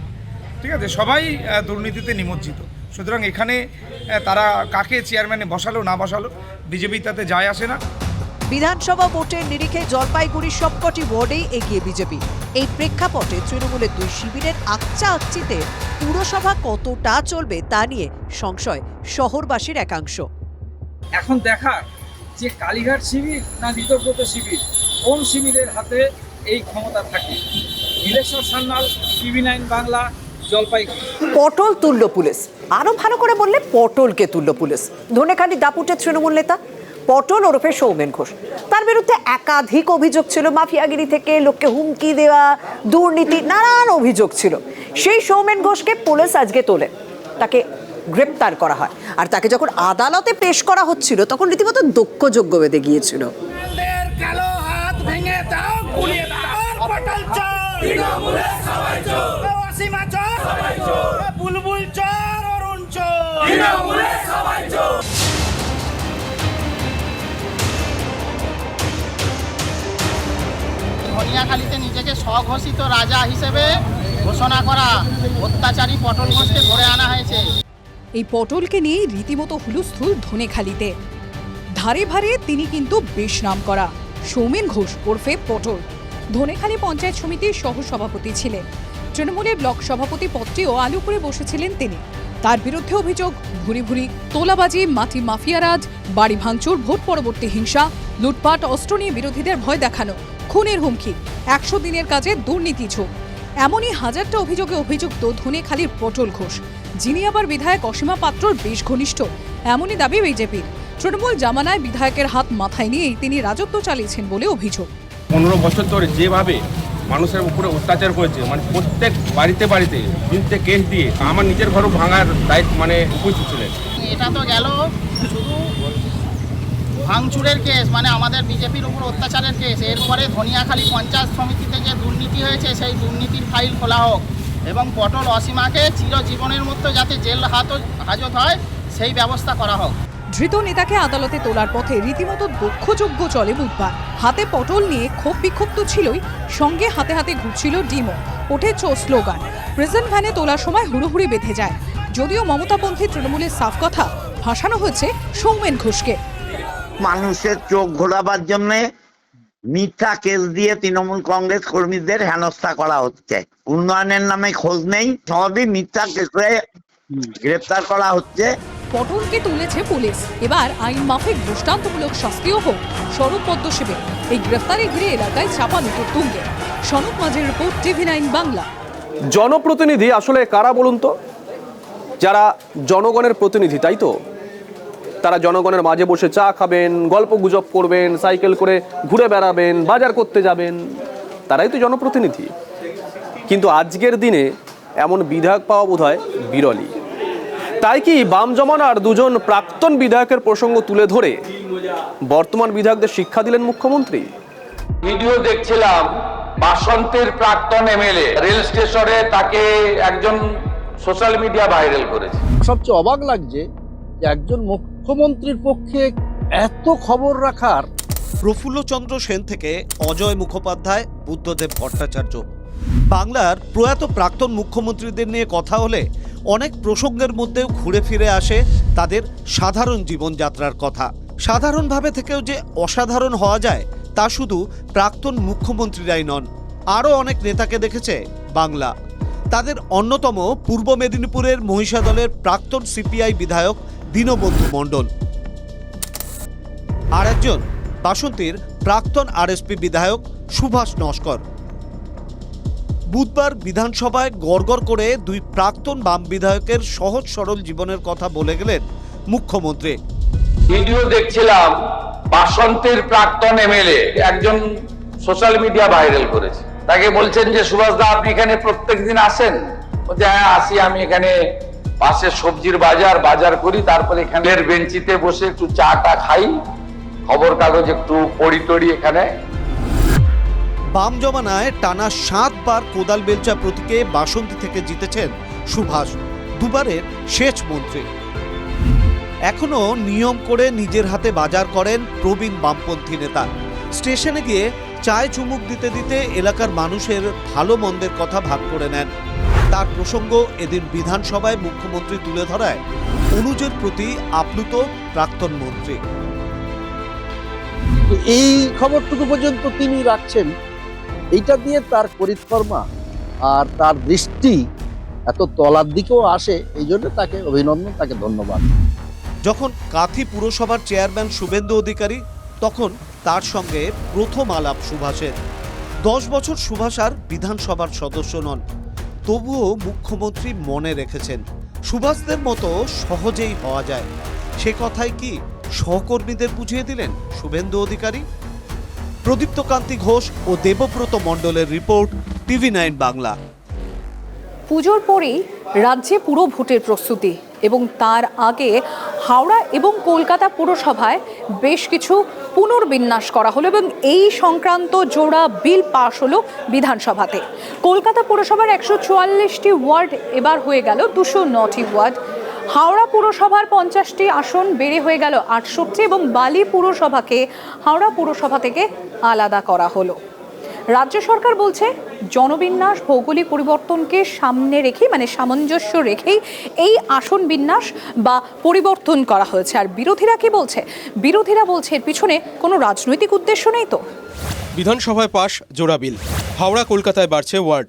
ঠিক আছে, সবাই দুর্নীতিতে নিমজ্জিত। সুতরাং এখানে তারা কাকে চেয়ারম্যানে বসালো না বসালো বিজেপি তাতে যায় আসে না। বিধানসভা ভোটের নিরিখে জলপাইগুড়ির সবকটি ওয়ার্ডেই এগিয়ে বিজেপি। এই প্রেক্ষাপটে তৃণমূলের দুই শিবিরের আকচা আকচিতে পুরসভা কতটা চলবে তা নিয়ে সংশয় শহরবাসীর একাংশ। এখন দেখার যে কালীঘাট শিবির না ঋতব্রত শিবির, কোন শিবিরের হাতে এই ক্ষমতা থাকে। Election Sanyal, TV9 Bangla, Jalpaiguri. পটল তুল্য পুলিশ, আরো ভালো করে বললে পটলকে তুল্য পুলিশ। ধনেখালি দাপুটের তৃণমূল নেতা পটল ওরফে সৌমেন ঘোষ, তার বিরুদ্ধে একাধিক অভিযোগ ছিল। মাফিয়াগিরি থেকে লোককে হুমকি দেওয়া, দুর্নীতি, নানান অভিযোগ ছিল। সেই সৌমেন ঘোষকে পুলিশ আজকে তোলে, তাকে গ্রেপ্তার করা হয়। আর তাকে যখন আদালতে পেশ করা হচ্ছিল তখন রীতিমতো দক্ষযজ্ঞ বেঁধে গিয়েছিল। ধনিয়াখালীতে নিজেকে স্বঘোষিত রাজা হিসেবে ঘোষণা করা অত্যাচারী পটল ঘোষকে ধরে আনা হয়েছে। এই পটলকে নিয়ে রীতিমতো হুলস্থুল ধনেখালিতে। ধারে ভারে তিনি কিন্তু বেশ নাম করা সৌমেন ঘোষ ওরফে পটল। ধনেখালি পঞ্চায়েত সমিতির সহসভাপতি ছিলেন। তৃণমূলের ব্লক সভাপতি পদটিও আলু করে বসেছিলেন তিনি। তার বিরুদ্ধে অভিযোগ ভুরি ভুরি তোলাবাজি, মাটি মাফিয়ারাজ, বাড়ি ভাঙচুর, ভোট পরবর্তী হিংসা, লুটপাট, অস্ত্র নিয়ে বিরোধীদের ভয় দেখানো, খুনের হুমকি, 100 দিনের কাজে দুর্নীতি ঝোঁক। এমনই হাজারটা অভিযোগে অভিযুক্ত ধনেখালির পটল ঘোষ, যিনি আবার বিধায়ক অসীমা পাত্রর বেশ ঘনিষ্ঠ। এমনই দাবি বিজেপির। তৃণমূল জামানায় বিধায়কের হাত মাথায় নিয়েই তিনি রাজত্ব চালিয়েছেন বলে অভিযোগ। 15 বছর ধরে যেভাবে মানুষের উপরে অত্যাচার করেছে, মানে প্রত্যেক বাড়িতে বাড়িতে বিরুদ্ধে কেস দিয়ে আমার নিজের ঘরও ভাঙার দায়িত্ব মানে উপস্থিত ছিলেন। এটা তো গেল শুধু ভাঙচুরের কেস, মানে আমাদের বিজেপির উপর অত্যাচারের কেস। এরপরে ধনিয়াখালী পঞ্চায়েত সমিতিতে যে দুর্নীতি হয়েছে সেই দুর্নীতির ফাইল খোলা হোক এবং পটল অসীমাকে চিরজীবনের মতো যাতে জেল হাজত হয় সেই ব্যবস্থা করা হোক। ধৃত নেতাকে আদালতে তোলার পথে রীতিমতো দক্ষযজ্ঞ চলে বুধবার। হাতে পটল নিয়ে ক্ষোভ বিক্ষোভ তো ছিলই, সঙ্গে হাতে হাতে ঘুরছিল ডিমো, ওঠে স্লোগান। প্রেজেন্ট ভ্যানে তোলার সময় হুড়োহুড়ি বেঁধে যায়। যদিও মমতাপন্থী তৃণমূলের সাফ কথা, ভাসানো হয়েছে সৌমেন ঘোষকে। মানুষের চোখ ঘোরাবার জন্য মিথ্যা কেস দিয়ে তৃণমূল কংগ্রেস কর্মীদের হেনস্থা করা হচ্ছে। উন্নয়নের নামে খোঁজ নেই, সবই মিথ্যা কেসে গ্রেপ্তার করা হচ্ছে। পটলকে তুলেছে পুলিশ। এবার আইন মাফিক দৃষ্টান্তমূলক শাস্তিও হোক স্বরূপ পদ্ম শিবির। এই গ্রেফতারি ঘিরে এলাকায় চাপানুটোর তুঙ্গে। সনক মাঝের রিপোর্ট, TV9 বাংলা। জনপ্রতিনিধি আসলে কারা বলুন তো? যারা জনগণের প্রতিনিধি, তাই তো? তারা জনগণের মাঝে বসে চা খাবেন, গল্প গুজব করবেন, সাইকেল করে ঘুরে বেড়াবেন, বাজার করতে যাবেন, তারাই তো জনপ্রতিনিধি। কিন্তু আজকের দিনে এমন বিধায়ক পাওয়া বোধহয় বিরলই। তাই কি বাম জমানার দুজন প্রাক্তন বিধায়কের প্রসঙ্গ তুলে ধরে বর্তমান বিধায়কদের শিক্ষা দিলেন মুখ্যমন্ত্রী? ভিডিও দেখছিলাম, বাসন্তীর প্রাক্তন এমএলএ রেল স্টেশনে তাকে একজন সোশ্যাল মিডিয়া ভাইরাল করেছে। সবচেয়ে অবাক লাগছে যে একজন মুখ্যমন্ত্রীর পক্ষে এত খবর রাখার। প্রফুল্লচন্দ্র সেন থেকে অজয় মুখোপাধ্যায়, বুদ্ধদেব ভট্টাচার্য। বাংলার প্রয়াত প্রাক্তন মুখ্যমন্ত্রীদের নিয়ে কথা হলে অনেক প্রসঙ্গের মধ্যেও ঘুরে ফিরে আসে তাদের সাধারণ জীবনযাত্রার কথা। সাধারণভাবে থেকেও যে অসাধারণ হওয়া যায় তা শুধু প্রাক্তন মুখ্যমন্ত্রীরাই নন, আরও অনেক নেতাকে দেখেছে বাংলা। তাদের অন্যতম পূর্ব মেদিনীপুরের মহিষাদলের প্রাক্তন সিপিআই বিধায়ক দীনবন্ধু মণ্ডল, আর একজন বাসন্তীর প্রাক্তন আরএসপি বিধায়ক সুভাষ নস্কর। বুধবার বিধানসভায় গড়গড় করে দুই প্রাক্তন বাম বিধায়কের সহজ সরল জীবনের কথা বলে গেলেন মুখ্যমন্ত্রী। ভিডিও দেখছিলাম, বাসন্তীর প্রাক্তন এমএলএ একজন সোশ্যাল মিডিয়া ভাইরাল করেছে। তাকে বলছেন যে সুভাষ দা আপনি এখানে প্রত্যেকদিন আসেন? বলছে হ্যাঁ আসি, আমি এখানে পাশে সবজির বাজার করি, তারপরে এখানে বেঞ্চিতে বসে একটু চা টা খাই, খবর কাগজ একটু পড়ি এখানে। বাম জমানায় টানা 7 বার কোদাল বেলচা প্রতীকে বাসন্তী থেকে জিতেছেন সুভাষ, দুবারের সেচ মন্ত্রী। এখনো নিয়ম করে নিজের হাতে বাজার করেন প্রবীণ বামপন্থী নেতা। স্টেশনে গিয়ে চায় চুমুক দিতে দিতে এলাকার মানুষের ভালো মন্দের কথা ভাগ করে নেন। তার প্রসঙ্গ এদিন বিধানসভায় মুখ্যমন্ত্রী তুলে ধরায় অনুজের প্রতি আপ্লুত প্রাক্তন মন্ত্রী। এই খবরটুকু পর্যন্ত তিনি রাখছেন, এইটা দিয়ে তার পরিকর্মা আর তার দৃষ্টি এত তলার দিকেও আসে, এই জন্য তাকে অভিনন্দন, তাকে ধন্যবাদ। যখন কাথি পুরসভার চেয়ারম্যান শুভেন্দু অধিকারী, তখন তার সঙ্গে প্রথম আলাপ সুভাষের। 10 বছর সুভাষ আর বিধানসভার সদস্য নন, তবুও মুখ্যমন্ত্রী মনে রেখেছেন সুভাষদের মতো সহজেই হওয়া যায়। সে কথাই কি সহকর্মীদের বুঝিয়ে দিলেন শুভেন্দু অধিকারী? প্রদীপ্ত কান্তি ঘোষ ও দেবব্রত মণ্ডলের রিপোর্ট, TV9 বাংলা। পুজোর পরেই রাজ্যে পুরো ভোটের প্রস্তুতি, এবং তার আগে হাওড়া এবং কলকাতা পুরসভায় বেশ কিছু পুনর্বিন্যাস করা হলো এবং এই সংক্রান্ত জোড়া বিল পাশ হলো বিধানসভাতে। কলকাতা পুরসভার 144টি ওয়ার্ড এবার হয়ে গেল 209টি ওয়ার্ড। হাওড়া পুরসভার 50টি আসন বেড়ে হয়ে গেল 68 এবং বালি পুরসভাকে হাওড়া পুরসভা থেকে আলাদা করা হলো। রাজ্য সরকার বলছে জনবিন্যাস ভৌগোলিক পরিবর্তনকে সামনে রেখে, মানে সামঞ্জস্য রেখেই এই আসন বিন্যাস বা পরিবর্তন করা হয়েছে। আর বিরোধীরা কি বলছে? বিরোধীরা বলছে এর পিছনে কোনো রাজনৈতিক উদ্দেশ্য নেই তো। বিধানসভায় পাশ জোড়া বিল, হাওড়া কলকাতায় বাড়ছে ওয়ার্ড।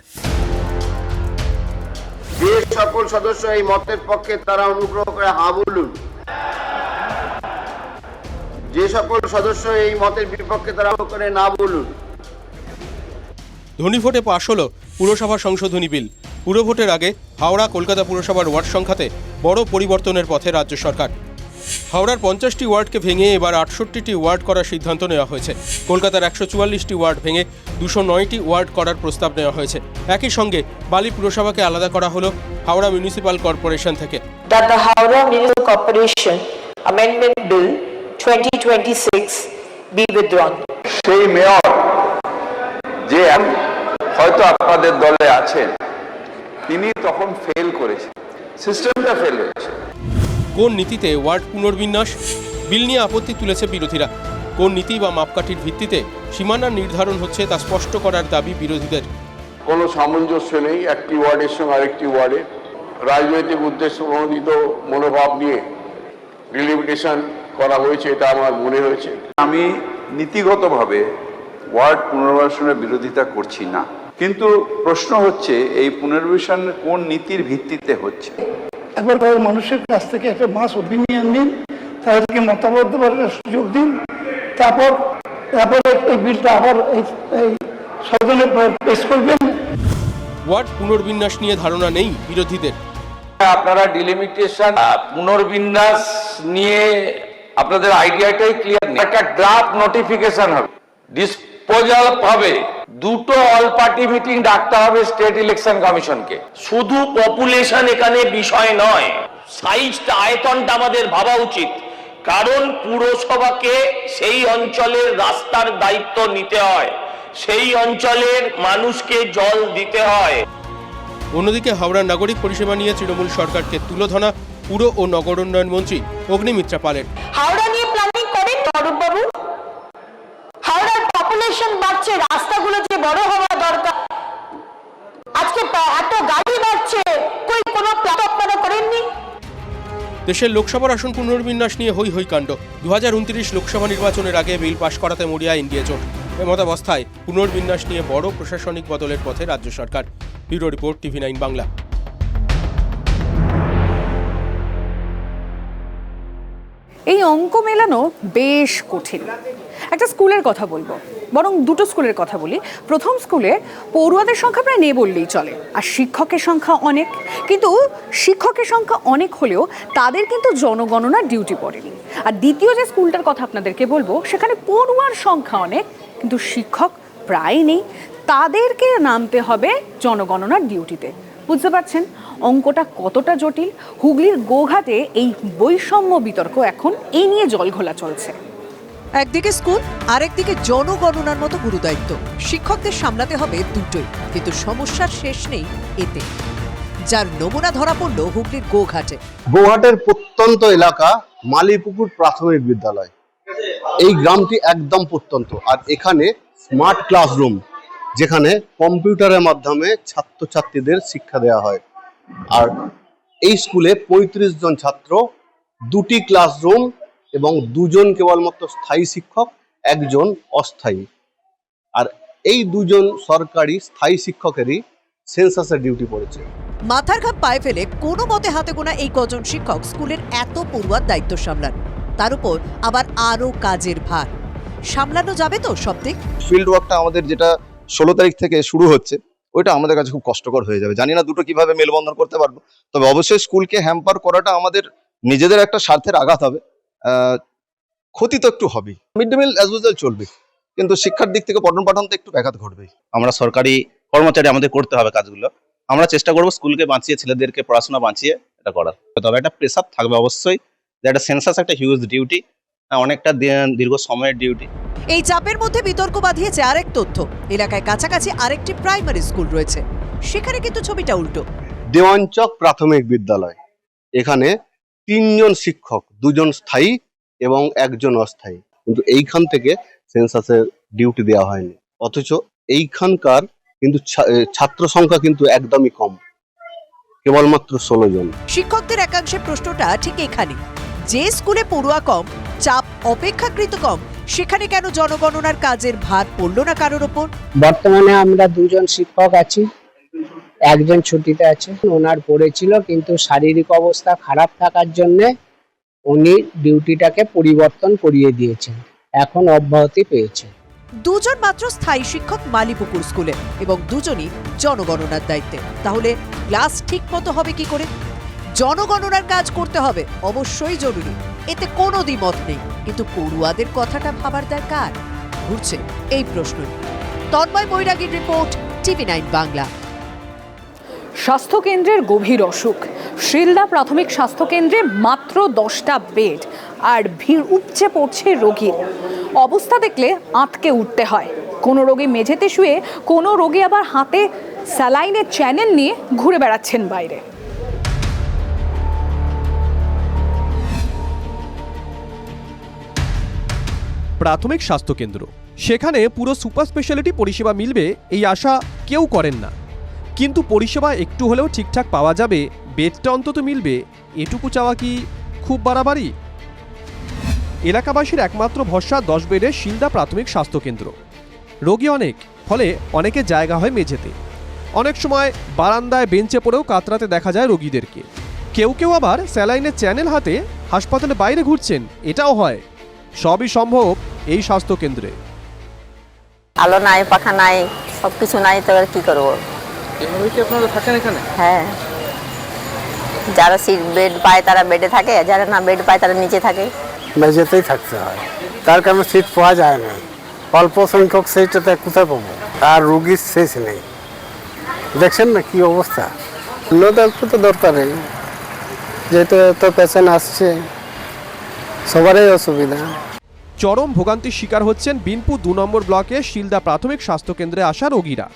যে সকল সদস্য এই মতের পক্ষে তারা অনুগ্রহ করে হা বলুন। যে সকল সদস্য এই মতের বিপক্ষে তারা করে না বলুন। ধ্বনি ভোটে পাশ হলো পুরসভা সংশোধনী বিল। পুরো ভোটের আগে হাওড়া কলকাতা পুরসভার ওয়ার্ড সংখ্যাতে বড় পরিবর্তনের পথে রাজ্য সরকার। হাওড়ার 50টি ওয়ার্ডকে ভেঙে এবার 68টি ওয়ার্ড করার সিদ্ধান্ত নেওয়া হয়েছে। কলকাতার 144টি ওয়ার্ড ভেঙে 209টি ওয়ার্ড করার প্রস্তাব নেওয়া হয়েছে। একই সঙ্গে বালি পুরসভাকে আলাদা করা হলো হাওড়া মিউনিসিপ্যাল কর্পোরেশন থেকে। That the Howrah Municipal Corporation Amendment Bill 2026 be withdrawn. সেই মেয়র যে হয়তো আপনাদের দলে আছেন, তিনি তখন ফেল করেছেন, সিস্টেমটা ফেল হয়েছে। কোন নীতিতে ওয়ার্ড পুনর্বিন্যাস? বিল নিয়ে আপত্তি তুলেছে বিরোধীরা। কোন নীতি বা মাপকাঠির ভিত্তিতে সীমানা নির্ধারণ হচ্ছে তা স্পষ্ট করার দাবি বিরোধীদের। কোনো সামঞ্জস্য নেই একটি ওয়ার্ডের সঙ্গে আরেকটি ওয়ার্ডে। রাজনৈতিক উদ্দেশ্য প্রণোদিত মনোভাব নিয়ে ডিলিমিটেশন করা হয়েছে, এটা আমার মনে হয়েছে। আমি নীতিগতভাবে ওয়ার্ড পুনর্বাসনের বিরোধিতা করছি না, কিন্তু প্রশ্ন হচ্ছে এই পুনর্বাসন কোন নীতির ভিত্তিতে হচ্ছে। একবার মানুষের কাছ থেকে একটা মাস ওপিনিয়ন নিন, তাদেরকে মতামত দেওয়ার সুযোগ দিন, তারপরে এই বিলটা আবার এই সদনে পেশ করবেন। ওয়ার্ড পুনর্বিন্যাস নিয়ে ধারণা নেই বিরোধীদের। আপনারা ডিলিমিটেশন পুনর্বিন্যাস নিয়ে আপনাদের আইডিয়াটাই ক্লিয়ার নেই। একটা ড্রাফট নোটিফিকেশন হবে, ডিসপোজাল হবে, দুটো অল পার্টি মিটিং ডাকতে হবে স্টেট ইলেকশন কমিশনকে। শুধু পপুলেশন এখানে বিষয় নয়, সাইজটা আয়তনটা আমাদের ভাবা উচিত, কারণ পুরসভাকে সেই অঞ্চলের রাস্তার দায়িত্ব নিতে হয়, সেই অঞ্চলের মানুষকে জল দিতে হয়। অন্যদিকে হাওড়ার নাগরিক পরিষেবা নিয়ে তৃণমূল সরকারকে তুলোধনা পুর ও নগর উন্নয়ন মন্ত্রী অগ্নিমিত্রা পালের। হাওড়া নিয়ে প্ল্যানিং করেন অরূপ বাবু? হাওড়ার পপুলেশন বাড়ছে, রাস্তাগুলো যে বড় হওয়া দরকার, আজকে এত গাড়ি বাড়ছে, কোনো প্ল্যান আপনারা করেননি? দেশের লোকসভার আসন পুনর্বিন্যাস নিয়ে হই হই কাণ্ড। 2029 লোকসভা নির্বাচনের আগে বিল পাশ করাতে মরিয়া এনডিএ জোট। এমতাবস্থায় পুনর্বিন্যাস নিয়ে বড় প্রশাসনিক বদলের পথে রাজ্য সরকার। Bureau report, TV9 Bangla. এই অঙ্ক মেলানো বেশ কঠিন। একটা স্কুলের কথা বলবো, বরং দুটো স্কুলের কথা বলি। প্রথম স্কুলে পড়ুয়াদের সংখ্যা প্রায় নেই বললেই চলে, আর শিক্ষকের সংখ্যা অনেক। কিন্তু শিক্ষকের সংখ্যা অনেক হলেও তাদের কিন্তু জনগণনার ডিউটি পড়েনি। আর দ্বিতীয় যে স্কুলটার কথা আপনাদেরকে বলবো, সেখানে পড়ুয়ার সংখ্যা অনেক কিন্তু শিক্ষক প্রায় নেই, তাদেরকে নামতে হবে জনগণনার ডিউটিতে। বুঝতে পারছেন অঙ্কটা কতটা জটিল? হুগলির গোঘাটে এই বৈষম্য বিতর্ক এখন এই নিয়ে জলঘোলা চলছে। একদিকে স্কুল, আরেকদিকে জনগণনার মতো গুরুদায়িত্ব। শিক্ষকদের সামলাতে হবে দুটোই, কিন্তু সমস্যার শেষ নেই এতে, যার নমুনা ধরা পড়ল হুগলির গোঘাটে। গোঘাটের প্রত্যন্ত এলাকা মালিপুকুর প্রাথমিক বিদ্যালয়। এই গ্রামটি একদম প্রত্যন্ত, আর এখানে স্মার্ট ক্লাসরুম, যেখানে কম্পিউটারের মাধ্যমে ছাত্রছাত্রীদের শিক্ষা দেওয়া হয়। আর এই স্কুলে 35 জন ছাত্র, 2টি ক্লাসরুম এবং 2 জন কেবলমাত্র স্থায়ী শিক্ষক, 1 জন অস্থায়ী। আর এই 2 জন সরকারি স্থায়ী শিক্ষকেরই সেন্সাসের ডিউটি পড়েছে। মাথার ঘাম পায়ে ফেলে কোনো মতে হাতে গোনা এই কজন শিক্ষক স্কুলের এত পড়ুয়ার দায়িত্ব সামলান, তার উপর আবার আরো কাজের ভার। সামলানো যাবে তো সব দিক? ফিল্ড ওয়ার্কটা আমাদের যেটা 16 তারিখ থেকে শুরু হচ্ছে, ওইটা আমাদের কাছে খুব কষ্টকর হয়ে যাবে। জানি না দুটো কিভাবে মেলবন্ধন করতে পারবো, তবে অবশ্যই স্কুলকে হ্যাম্পার করাটা আমাদের নিজেদের একটা স্বার্থের আঘাত হবে। ক্ষতি তো একটু হবেই। Mid day meal as usual চলবে, কিন্তু শিক্ষার দিক থেকে পঠন পাঠন তো একটু ব্যাঘাত ঘটবেই। আমরা সরকারি কর্মচারী, আমাদের করতে হবে কাজগুলো। আমরা চেষ্টা করবো স্কুলকে বাঁচিয়ে, ছেলেদেরকে পড়াশোনা বাঁচিয়ে এটা করার। তবে একটা প্রেসার থাকবে অবশ্যই, যে একটা সেন্সাস একটা হিউজ ডিউটি, অনেকটা দীর্ঘ সময়ের ডিউটি। এই চাপের মধ্যে বিতর্ক বাঁধিয়েছে আরেক তথ্য, এলাকায় কাছাকাছি আরেকটি প্রাইমারি স্কুল রয়েছে, সেখানে কিন্তু ছবিটা উল্টো। দেওয়ানচক প্রাথমিক বিদ্যালয়, এখানে 3 জন শিক্ষক, 2 জন স্থায়ী এবং 1 জন অস্থায়ী, কিন্তু এইখান থেকে সেন্সাসের ডিউটি দেওয়া হয়নি। অথচ এইখানকার কিন্তু ছাত্র সংখ্যা কিন্তু একদমই কম, কেবলমাত্র 16 জন। শিক্ষকদের একাংশের প্রশ্নটা ঠিক এখানে, যে স্কুলে পড়ুয়া কম, চাপ অপেক্ষাকৃত কম, সেখানে কেন জনগণনার কাজের ভার পড়ল না কারোর ওপর? বর্তমানে আমরা 2 জন শিক্ষক আছি, 1 জন ছুটিতে আছে। ওনার পড়েছিল, কিন্তু শারীরিক অবস্থা খারাপ থাকার জন্য উনি ডিউটিটাকে পরিবর্তন করিয়ে দিয়েছেন, এখন অব্যাহতি পেয়েছে। 2 জন মাত্র স্থায়ী শিক্ষক মালিপুকুর স্কুলে, এবং 2 জনই জনগণনার দায়িত্বে। তাহলে ক্লাস ঠিক মতো হবে কি করে? জনগণনার কাজ করতে হবে, অবশ্যই জরুরি, এতে কোনো দ্বিমত নেই, কিন্তু পড়ুয়াদের কথাটা ভাবার দরকার। ঘুরছে এই প্রশ্ন। তন্ময় বৈরাগীর রিপোর্ট, TV9 বাংলা। স্বাস্থ্যকেন্দ্রের গভীর অসুখ। শিলদা প্রাথমিক স্বাস্থ্যকেন্দ্রে মাত্র 10টা বেড, আর ভিড় উপচে পড়ছে রোগীর। অবস্থা দেখলে আঁতকে উঠতে হয়। কোনো রোগী মেঝেতে শুয়ে, কোনো রোগী আবার হাতে স্যালাইনের চ্যানেল নিয়ে ঘুরে বেড়াচ্ছেন বাইরে। প্রাথমিক স্বাস্থ্যকেন্দ্র, সেখানে পুরো সুপার স্পেশালিটি পরিষেবা মিলবে এই আশা কেউ করেন না, কিন্তু পরিষেবা একটু হলেও ঠিকঠাক পাওয়া যাবে, বেডটা অন্তত মিলবে, এটুকু চাওয়া কি খুব বাড়াবাড়ি? এলাকাবাসীর একমাত্র ভরসা 10 বেডের শিলদা প্রাথমিক স্বাস্থ্যকেন্দ্র। রোগী অনেক, ফলে অনেকে জায়গা হয় মেঝেতে, অনেক সময় বারান্দায় বেঞ্চে পড়েও কাতরাতে দেখা যায় রোগীদেরকে। কেউ কেউ আবার স্যালাইনের চ্যানেল হাতে হাসপাতালের বাইরে ঘুরছেন, এটাও হয়। সবই সম্ভব এই স্বাস্থ্যকেন্দ্রে। আলো নাই, পাখা নাই, সবকিছু নাই, তবে কি করবো? এভাবে কি আপনারা থাকেন এখানে? হ্যাঁ। যারা সিট বেড পায় তারা বেডে থাকে, আর যারা না বেড পায় তারা নিচে থাকে। মেঝেতেই থাকতে হয়, তার কারণে সিট পাওয়া যায় না। অল্প সংখ্যক সিটটাতে কোথায় পাবো? আর রুগীর শেষ নেই, দেখছেন না কি অবস্থা। ডাক্তার তো দরকারই, যেহেতু এত পেশেন্ট আসছে, সবারই অসুবিধা। চরম ভোগান্তির শিকার হচ্ছেন বিনপুর 2 নম্বর ব্লকে শিলদা প্রাথমিক স্বাস্থ্যকেন্দ্রে আসা রোগীরা।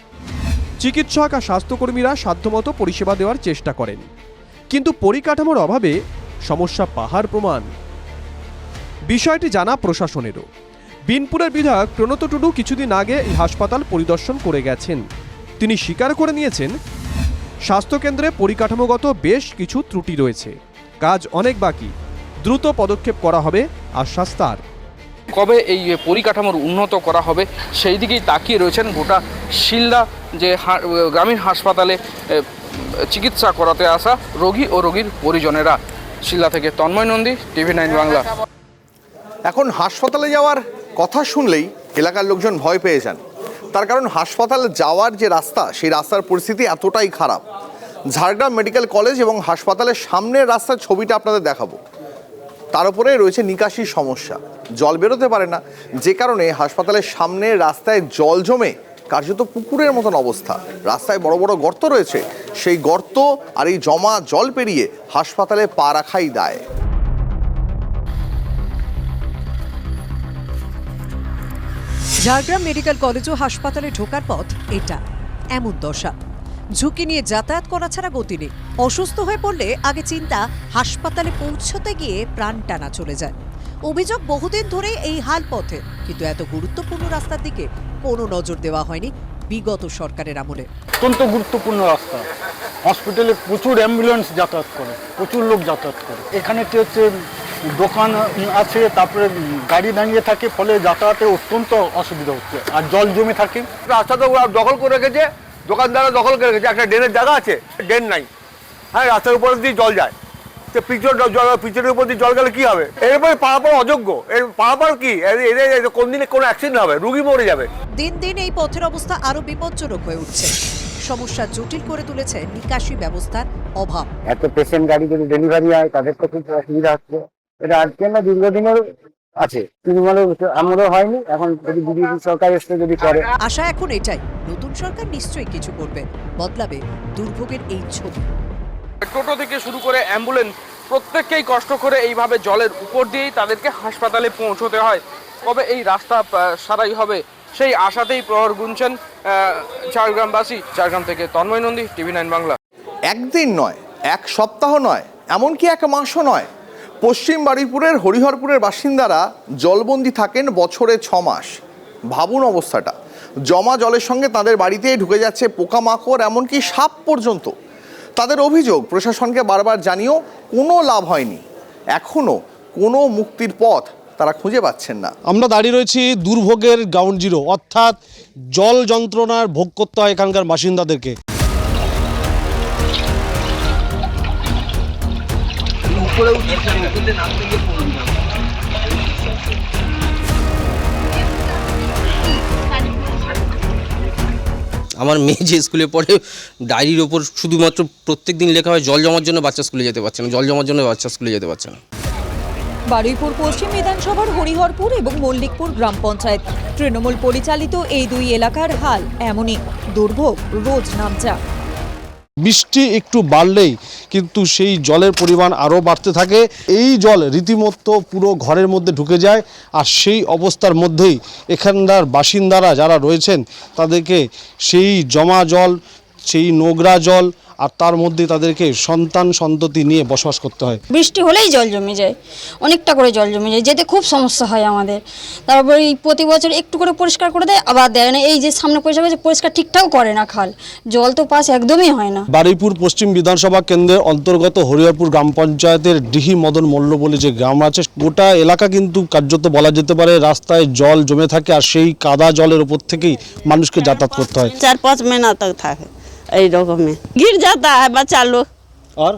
চিকিৎসক আর স্বাস্থ্যকর্মীরা সাধ্যমতো পরিষেবা দেওয়ার চেষ্টা করেন, কিন্তু পরিকাঠামোর অভাবে সমস্যা পাহাড় প্রমাণ। বিষয়টি জানা প্রশাসনেরও। বিনপুরের বিধায়ক প্রণত টুডু কিছুদিন আগে এই হাসপাতাল পরিদর্শন করে গেছেন। তিনি স্বীকার করে নিয়েছেন স্বাস্থ্যকেন্দ্রে পরিকাঠামোগত বেশ কিছু ত্রুটি রয়েছে, কাজ অনেক বাকি, দ্রুত পদক্ষেপ করা হবে আশ্বাস তার। কবে এই পরিকাঠামোর উন্নত করা হবে সেই দিকেই তাকিয়ে রয়েছেন গোটা শিলদা যে গ্রামীণ হাসপাতালে চিকিৎসা করাতে আসা রোগী ও রোগীর পরিজনেরা। শিলদা থেকে তন্ময় নন্দী, TV9 বাংলা। এখন হাসপাতালে যাওয়ার কথা শুনলেই এলাকার লোকজন ভয় পেয়ে যান, তার কারণ হাসপাতালে যাওয়ার যে রাস্তা, সেই রাস্তার পরিস্থিতি এতটাই খারাপ। ঝাড়গ্রাম মেডিকেল কলেজ এবং হাসপাতালের সামনের রাস্তার ছবিটা আপনাদের দেখাবো। তার উপরে রয়েছে নিকাশির সমস্যা, জল বেরোতে পারে না, যে কারণে হাসপাতালের সামনের রাস্তায় জল জমে কার্যত পুকুরের মতন অবস্থা। রাস্তায় বড় বড় গর্ত রয়েছে, সেই গর্ত আর এই জমা জল পেরিয়ে হাসপাতালে পা রাখাই দায়। ঝাড়গ্রাম মেডিকেল কলেজ ও হাসপাতালে ঢোকার পথ এটা, এমন দশা। ঝুঁকি নিয়ে যাতায়াত করা ছাড়া গতি নেই। অসুস্থ হয়ে পড়লে আগে চিন্তা হাসপাতালে পৌঁছতে গিয়ে প্রাণ টানা চলে যায়। অভিযোগ বহুদিন ধরে এই হাল পথে, কিন্তু এত গুরুত্বপূর্ণ রাস্তার দিকে কোনো নজর দেওয়া হয়নি বিগত সরকারের আমলে। অত্যন্ত গুরুত্বপূর্ণ রাস্তা, হসপিটালে প্রচুর অ্যাম্বুলেন্স যাতায়াত করে, প্রচুর লোক যাতায়াত করে। এখানে কি হচ্ছে, দোকান আছে, তারপরে গাড়ি দাঁড়িয়ে থাকে, ফলে যাতায়াতে অত্যন্ত অসুবিধা হচ্ছে, আর জল জমে থাকে। রাস্তা তো দখল করে রেখেছে, দোকানদাররা দখল করে রেখেছে। একটা ড্রেনের জায়গা আছে, ড্রেন নাই। হ্যাঁ, রাস্তার উপর দিয়ে জল যায়, তো পিছনের উপর দিয়ে জল গেলে কি হবে? এরপরে পারাপার অযোগ্য, এর পারাপার কি, কোন দিনে কোনো অ্যাক্সিডেন্ট হবে, রুগী মরে যাবে। দিন দিন এই পথের অবস্থা আরো বিপজ্জনক হয়ে উঠছে। সমস্যা জটিল করে তুলেছে নিকাশি ব্যবস্থার অভাব। এত পেশেন্ট গাড়ি যদি ডেলিভারি হয়, তাদের তো খুব অসুবিধা হচ্ছে। এটা আজকে না, দীর্ঘদিনের আছে, তৃণমূলের আমলেও হয়নি, এখন যদি বিজেপি সরকার এসে যদি করে। আশা এখন এটাই, নতুন সরকার নিশ্চয়ই কিছু করবে, বদলাবে দুর্ভোগের এই ছবি। টোটো থেকে শুরু করে অ্যাম্বুলেন্স প্রত্যেককেই কষ্ট করে এইভাবে জলের উপর দিয়েই তাদেরকে হাসপাতালে পৌঁছতে হয়। কবে এই রাস্তা সারাই হবে সেই আশাতেই প্রহর গুনছেন ঝাড়গ্রামবাসী। ঝাড়গ্রাম থেকে তন্ময় নন্দী, TV9 বাংলা। একদিন নয়, এক সপ্তাহ নয়, এমনকি এক মাসও নয়, পশ্চিম বারুইপুরের হরিহরপুরের বাসিন্দারা জলবন্দী থাকেন বছরে 6 মাস। ভাবুন অবস্থাটা। জমা জলের সঙ্গে তাদের বাড়িতে ঢুকে যাচ্ছে পোকামাকড়, এমনকি সাপ পর্যন্ত। তাদের অভিযোগ, প্রশাসনকে বারবার জানিয়েও কোনো লাভ হয়নি। এখনও কোনো মুক্তির পথ তারা খুঁজে পাচ্ছেন না। আমরা দাঁড়িয়ে রয়েছি দুর্ভোগের গ্রাউন্ড জিরো, অর্থাৎ জল যন্ত্রণার ভোগ করতে হয় এখানকার বাসিন্দাদেরকে। আমার মেয়ে যে স্কুলে পড়ে, ডায়েরির ওপর শুধুমাত্র প্রত্যেক দিন লেখা হয় জল জমার জন্য বাচ্চা স্কুলে যেতে পারছে না, জল জমার জন্য বাচ্চা স্কুলে যেতে পারছে না। বারুইপুর পশ্চিম বিধানসভার হরিহরপুর এবং মল্লিকপুর গ্রাম পঞ্চায়েত তৃণমূল পরিচালিত এই দুই এলাকার হাল এমনই, দুর্ভোগ রোজ নামচা। বৃষ্টি একটু বাড়লেই কিন্তু সেই জলের পরিমাণ আরও বাড়তে থাকে। এই জল রীতিমতো পুরো ঘরের মধ্যে ঢুকে যায়, আর সেই অবস্থার মধ্যেই এখানকার বাসিন্দারা যারা রয়েছেন তাদেরকে সেই জমা জল, সেই নোংরা জল, আর তার মধ্যে তাদেরকে সন্তান সন্ততি নিয়ে বসবাস করতে হয়। বৃষ্টি হলেই জল জমে যায়, অনেকটা করে জল জমে যায়, যেতে খুব সমস্যা হয় আমাদের। তারপরে প্রতি বছর একটু করে পরিষ্কার করে দেয়, আবার দেয় না। এই যে সামনে পরিষ্কার ঠিকঠাক করে না, খাল জল তো পাস একদমই হয় না। বারুইপুর পশ্চিম বিধানসভা কেন্দ্রের অন্তর্গত হরিহরপুর গ্রাম পঞ্চায়েতের ডিহি মদন মল্ল বলে যে গ্রাম আছে, গোটা এলাকা কিন্তু কার্যত বলা যেতে পারে রাস্তায় জল জমে থাকে, আর সেই কাদা জলের উপর থেকেই মানুষকে যাতায়াত করতে হয়। 4-5 महीना तक থাকে এই রকমে गिर जाता है बच्चा लोग, और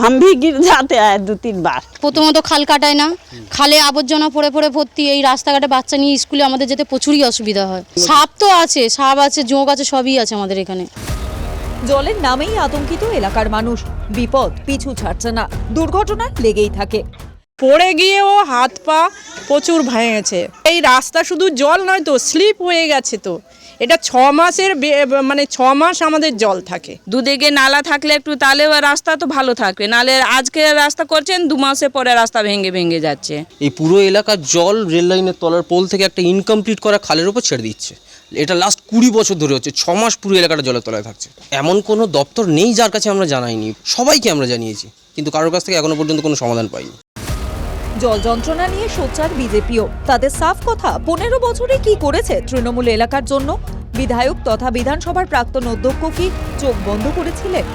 हम भी गिर जाते हैं 2-3 बार। প্রথমত খাল কাটায় না, খালে আবর্জনা পড়ে পড়ে ভর্তি। এই রাস্তাঘাটে বাচ্চা নিয়ে স্কুলে আমাদের যেতে প্রচুরই অসুবিধা হয়। সাপ তো আছে, সাপ আছে, জোঁক আছে, সবই আছে আমাদের এখানে। জলের নামেই আতঙ্কিত এলাকার মানুষ। বিপদ পিছু ছাড়ছে না, দুর্ঘটনা লেগেই থাকে। পড়ে গিয়ে ও হাত পা প্রচুর ভেঙেছে। এই রাস্তা শুধু জল নয় তো, স্লিপ হয়ে গেছে। তো এটা 6 মাসের মানে 6 মাস আমাদের জল থাকে। দুদিকে নালা থাকলে একটু তাহলে রাস্তা তো ভালো থাকবে, নাহলে আজকে রাস্তা করছেন 2 মাসে পরে রাস্তা ভেঙে ভেঙে যাচ্ছে। এই পুরো এলাকার জল রেল লাইনের তলার পোল থেকে একটা ইনকমপ্লিট করা খালের উপর ছেড়ে দিচ্ছে। এটা লাস্ট 20 বছর ধরে হচ্ছে। 6 মাস পুরো এলাকাটা জলের তলায় থাকছে। এমন কোনো দপ্তর নেই যার কাছে আমরা জানাইনি, সবাইকে আমরা জানিয়েছি, কিন্তু কারোর কাছ থেকে এখনো পর্যন্ত কোনো সমাধান পাইনি। জল যন্ত্রণা নিয়ে সোচ্চার বিজেপিও। তাদের সাফ কথা, 15 বছরে কি করেছে তৃণমূল এলাকার জন্য? বিধায়ক তথা বিধানসভার প্রাক্তন অধ্যক্ষ কি চোখ বন্ধ করেছিলেন?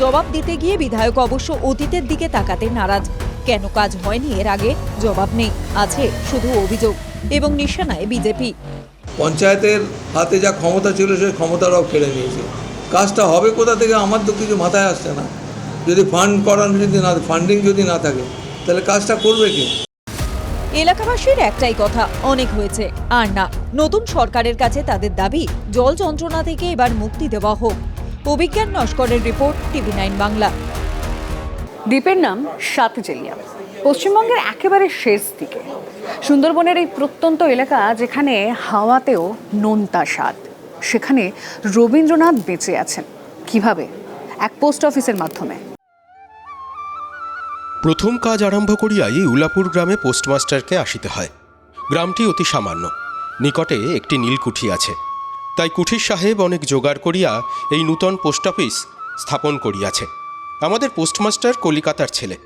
জবাব দিতে গিয়ে বিধায়ক অবশ্য অতীতের দিকে তাকাতে নারাজ। কেন কাজ হয়নি এর আগে জবাব নেই, আছে শুধু অভিযোগ এবং নিশানায় বিজেপি। পঞ্চায়েতের হাতে যা ক্ষমতা ছিল সেই ক্ষমতাটাও কেড়ে নিয়েছে। কাজটা হবে কোথা থেকে আমার তো কিছু মাথায় আসছে না। যদি ফান্ড করানো যদি না, ফান্ডিং যদি না থাকে তাহলে কাজটা করবে কি? এলাকাবাসীর একটাই কথা, অনেক হয়েছে আর না। নতুন সরকারের কাছে তাদের দাবি, জল যন্ত্রণা থেকে এবার মুক্তি দেওয়া হোক। অভিজ্ঞান নস্করের রিপোর্ট, TV9 বাংলা। দ্বীপের নাম সাতজেলিয়া, পশ্চিমবঙ্গের একেবারে শেষ দিকে। সুন্দরবনের এই প্রত্যন্ত এলাকা, যেখানে হাওয়াতেও নোনতা স্বাদ, সেখানে রবীন্দ্রনাথ বেঁচে আছেন। কিভাবে? এক পোস্ট অফিসের মাধ্যমে। প্রথম কাজ আরম্ভ করিয়াই উলাপুর গ্রামে পোস্টমাস্টারকে আসিতে হয়। গ্রামটি অতি সামান্য, নিকটে একটি নীলকুঠি আছে। তাই কুঠির সাহেব অনেক জোগাড় করিয়া এই নূতন পোস্ট অফিস স্থাপন করিয়াছে। আমাদের পোস্টমাস্টার কলিকাতার ছেলে।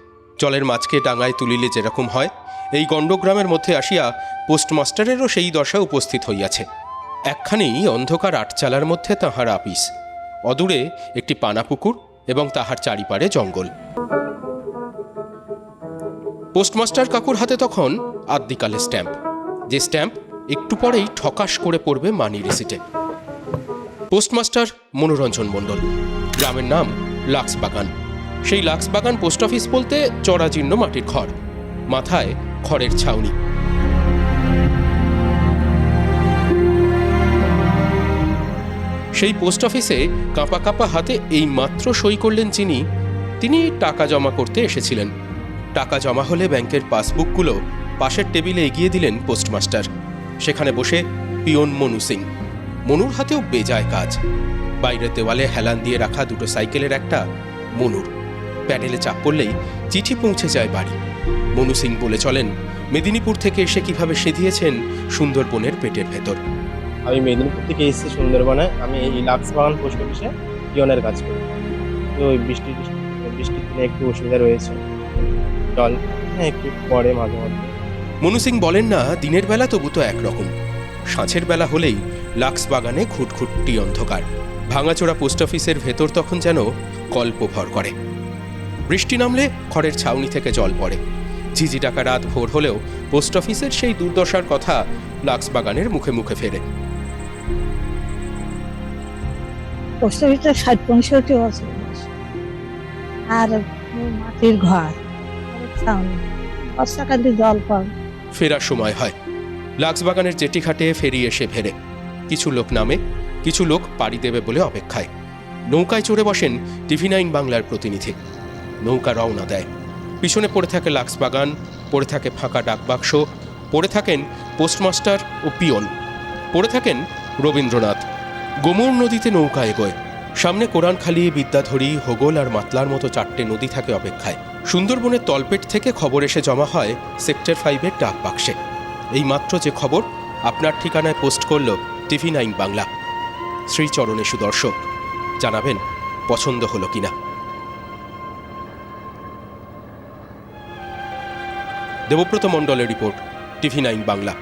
জলের মাছকে ডাঙায় তুলিলে যেরকম হয়, এই গণ্ডগ্রামের মধ্যে আসিয়া পোস্টমাস্টারেরও সেই দশা উপস্থিত হইয়াছে। একখানি অন্ধকার আটচালার মধ্যে তাহার আপিস, অদূরে একটি পানাপুকুর এবং তাহার চারিপাড়ে জঙ্গল। পোস্টমাস্টার কাকুর হাতে তখন আদ্যিকালে স্ট্যাম্প, যে স্ট্যাম্প একটু পরেই ঠকাশ করে পড়বে মানি রিসিটে। পোস্টমাস্টার মনোরঞ্জন মণ্ডল, গ্রামের নাম লাক্সবাগান। সেই লাক্সবাগান পোস্ট অফিস বলতে চড়াজীর্ণ মাটির ঘর, মাথায় খড়ের ছাউনি। সেই পোস্ট অফিসে কাঁপা কাঁপা হাতে এই মাত্র সই করলেন তিনি টাকা জমা করতে এসেছিলেন। টাকা জমা হলে ব্যাংকের পাসবুকগুলো পাশের টেবিলে এগিয়ে দিলেন পোস্টমাস্টার। সেখানে বসে পিয়ন মনু সিং। মনুর হাতেও বেজায় কাজ। বাইরের দেওয়ালে হেলান দিয়ে রাখা দুটো সাইকেলের একটা মনুর। প্যাডেলে চাপ পড়লেই চিঠি পৌঁছে যায় বাড়ি। মনু সিং বলে চলেন মেদিনীপুর থেকে এসে কিভাবে সেধিয়েছেন সুন্দরবনের পেটের ভেতর। আমি মেদিনীপুর থেকে এসেছি সুন্দরবনে। আমি এই লাক্সবাগান পোস্ট অফিসে পিয়নের কাজ করি। তো ওই বৃষ্টির দিনে একটু অসুবিধা রয়েছে, জল একটু পড়ে মাঝে মধ্যে। মনু সিং বলেন না, দিনের বেলা তবু তো একরকম, সাঁঝের বেলা হলেই লাক্সবাগানে ঘুটঘুটটি অন্ধকার। ভাঙাচোরা পোস্ট অফিসের ভেতর তখন যেন কল্প ভর করে। বৃষ্টি নামলে খড়ের ছাউনি থেকে জল পড়ে। ঝিঝি ডাকা রাত ভোর হলেও পোস্ট অফিসের সেই দুর্দশার কথা লাক্সবাগানের মুখে মুখে ফেরে। পোস্ট অফিসটা 60-65 বছর, আর মাটির ঘর, বর্ষাকালে জল কম। ফেরার সময় হয়। লাক্সবাগানের জেটি ঘাটে ফেরি এসে ভেড়ে। কিছু লোক নামে, কিছু লোক পাড়ি দেবে বলে অপেক্ষায়। নৌকায় চড়ে বসেন TV9 বাংলার প্রতিনিধি। নৌকা রওনা দেয়। পিছনে পড়ে থাকে লাক্সবাগান, পড়ে থাকে ফাঁকা ডাকবাক্স, পড়ে থাকেন পোস্টমাস্টার ও পিয়ন, পড়ে থাকেন রবীন্দ্রনাথ। গোমর নদীতে নৌকা এগোয়। সামনে কোরানখালী, বিদ্যাধরী, হোগল আর মাতলার মতো 4টে নদী থাকে অপেক্ষায়। সুন্দরবনের তলপেট থেকে খবর এসে জমা হয় সেক্টর 5-এর ডাক বাক্সে। এই মাত্র যে খবর আপনার ঠিকানায় পোস্ট করল TV9 বাংলা। শ্রীচরণে সুদর্শক, জানাবেন পছন্দ হলো কিনা। দেবব্রত মণ্ডলের রিপোর্ট, TV9 বাংলা।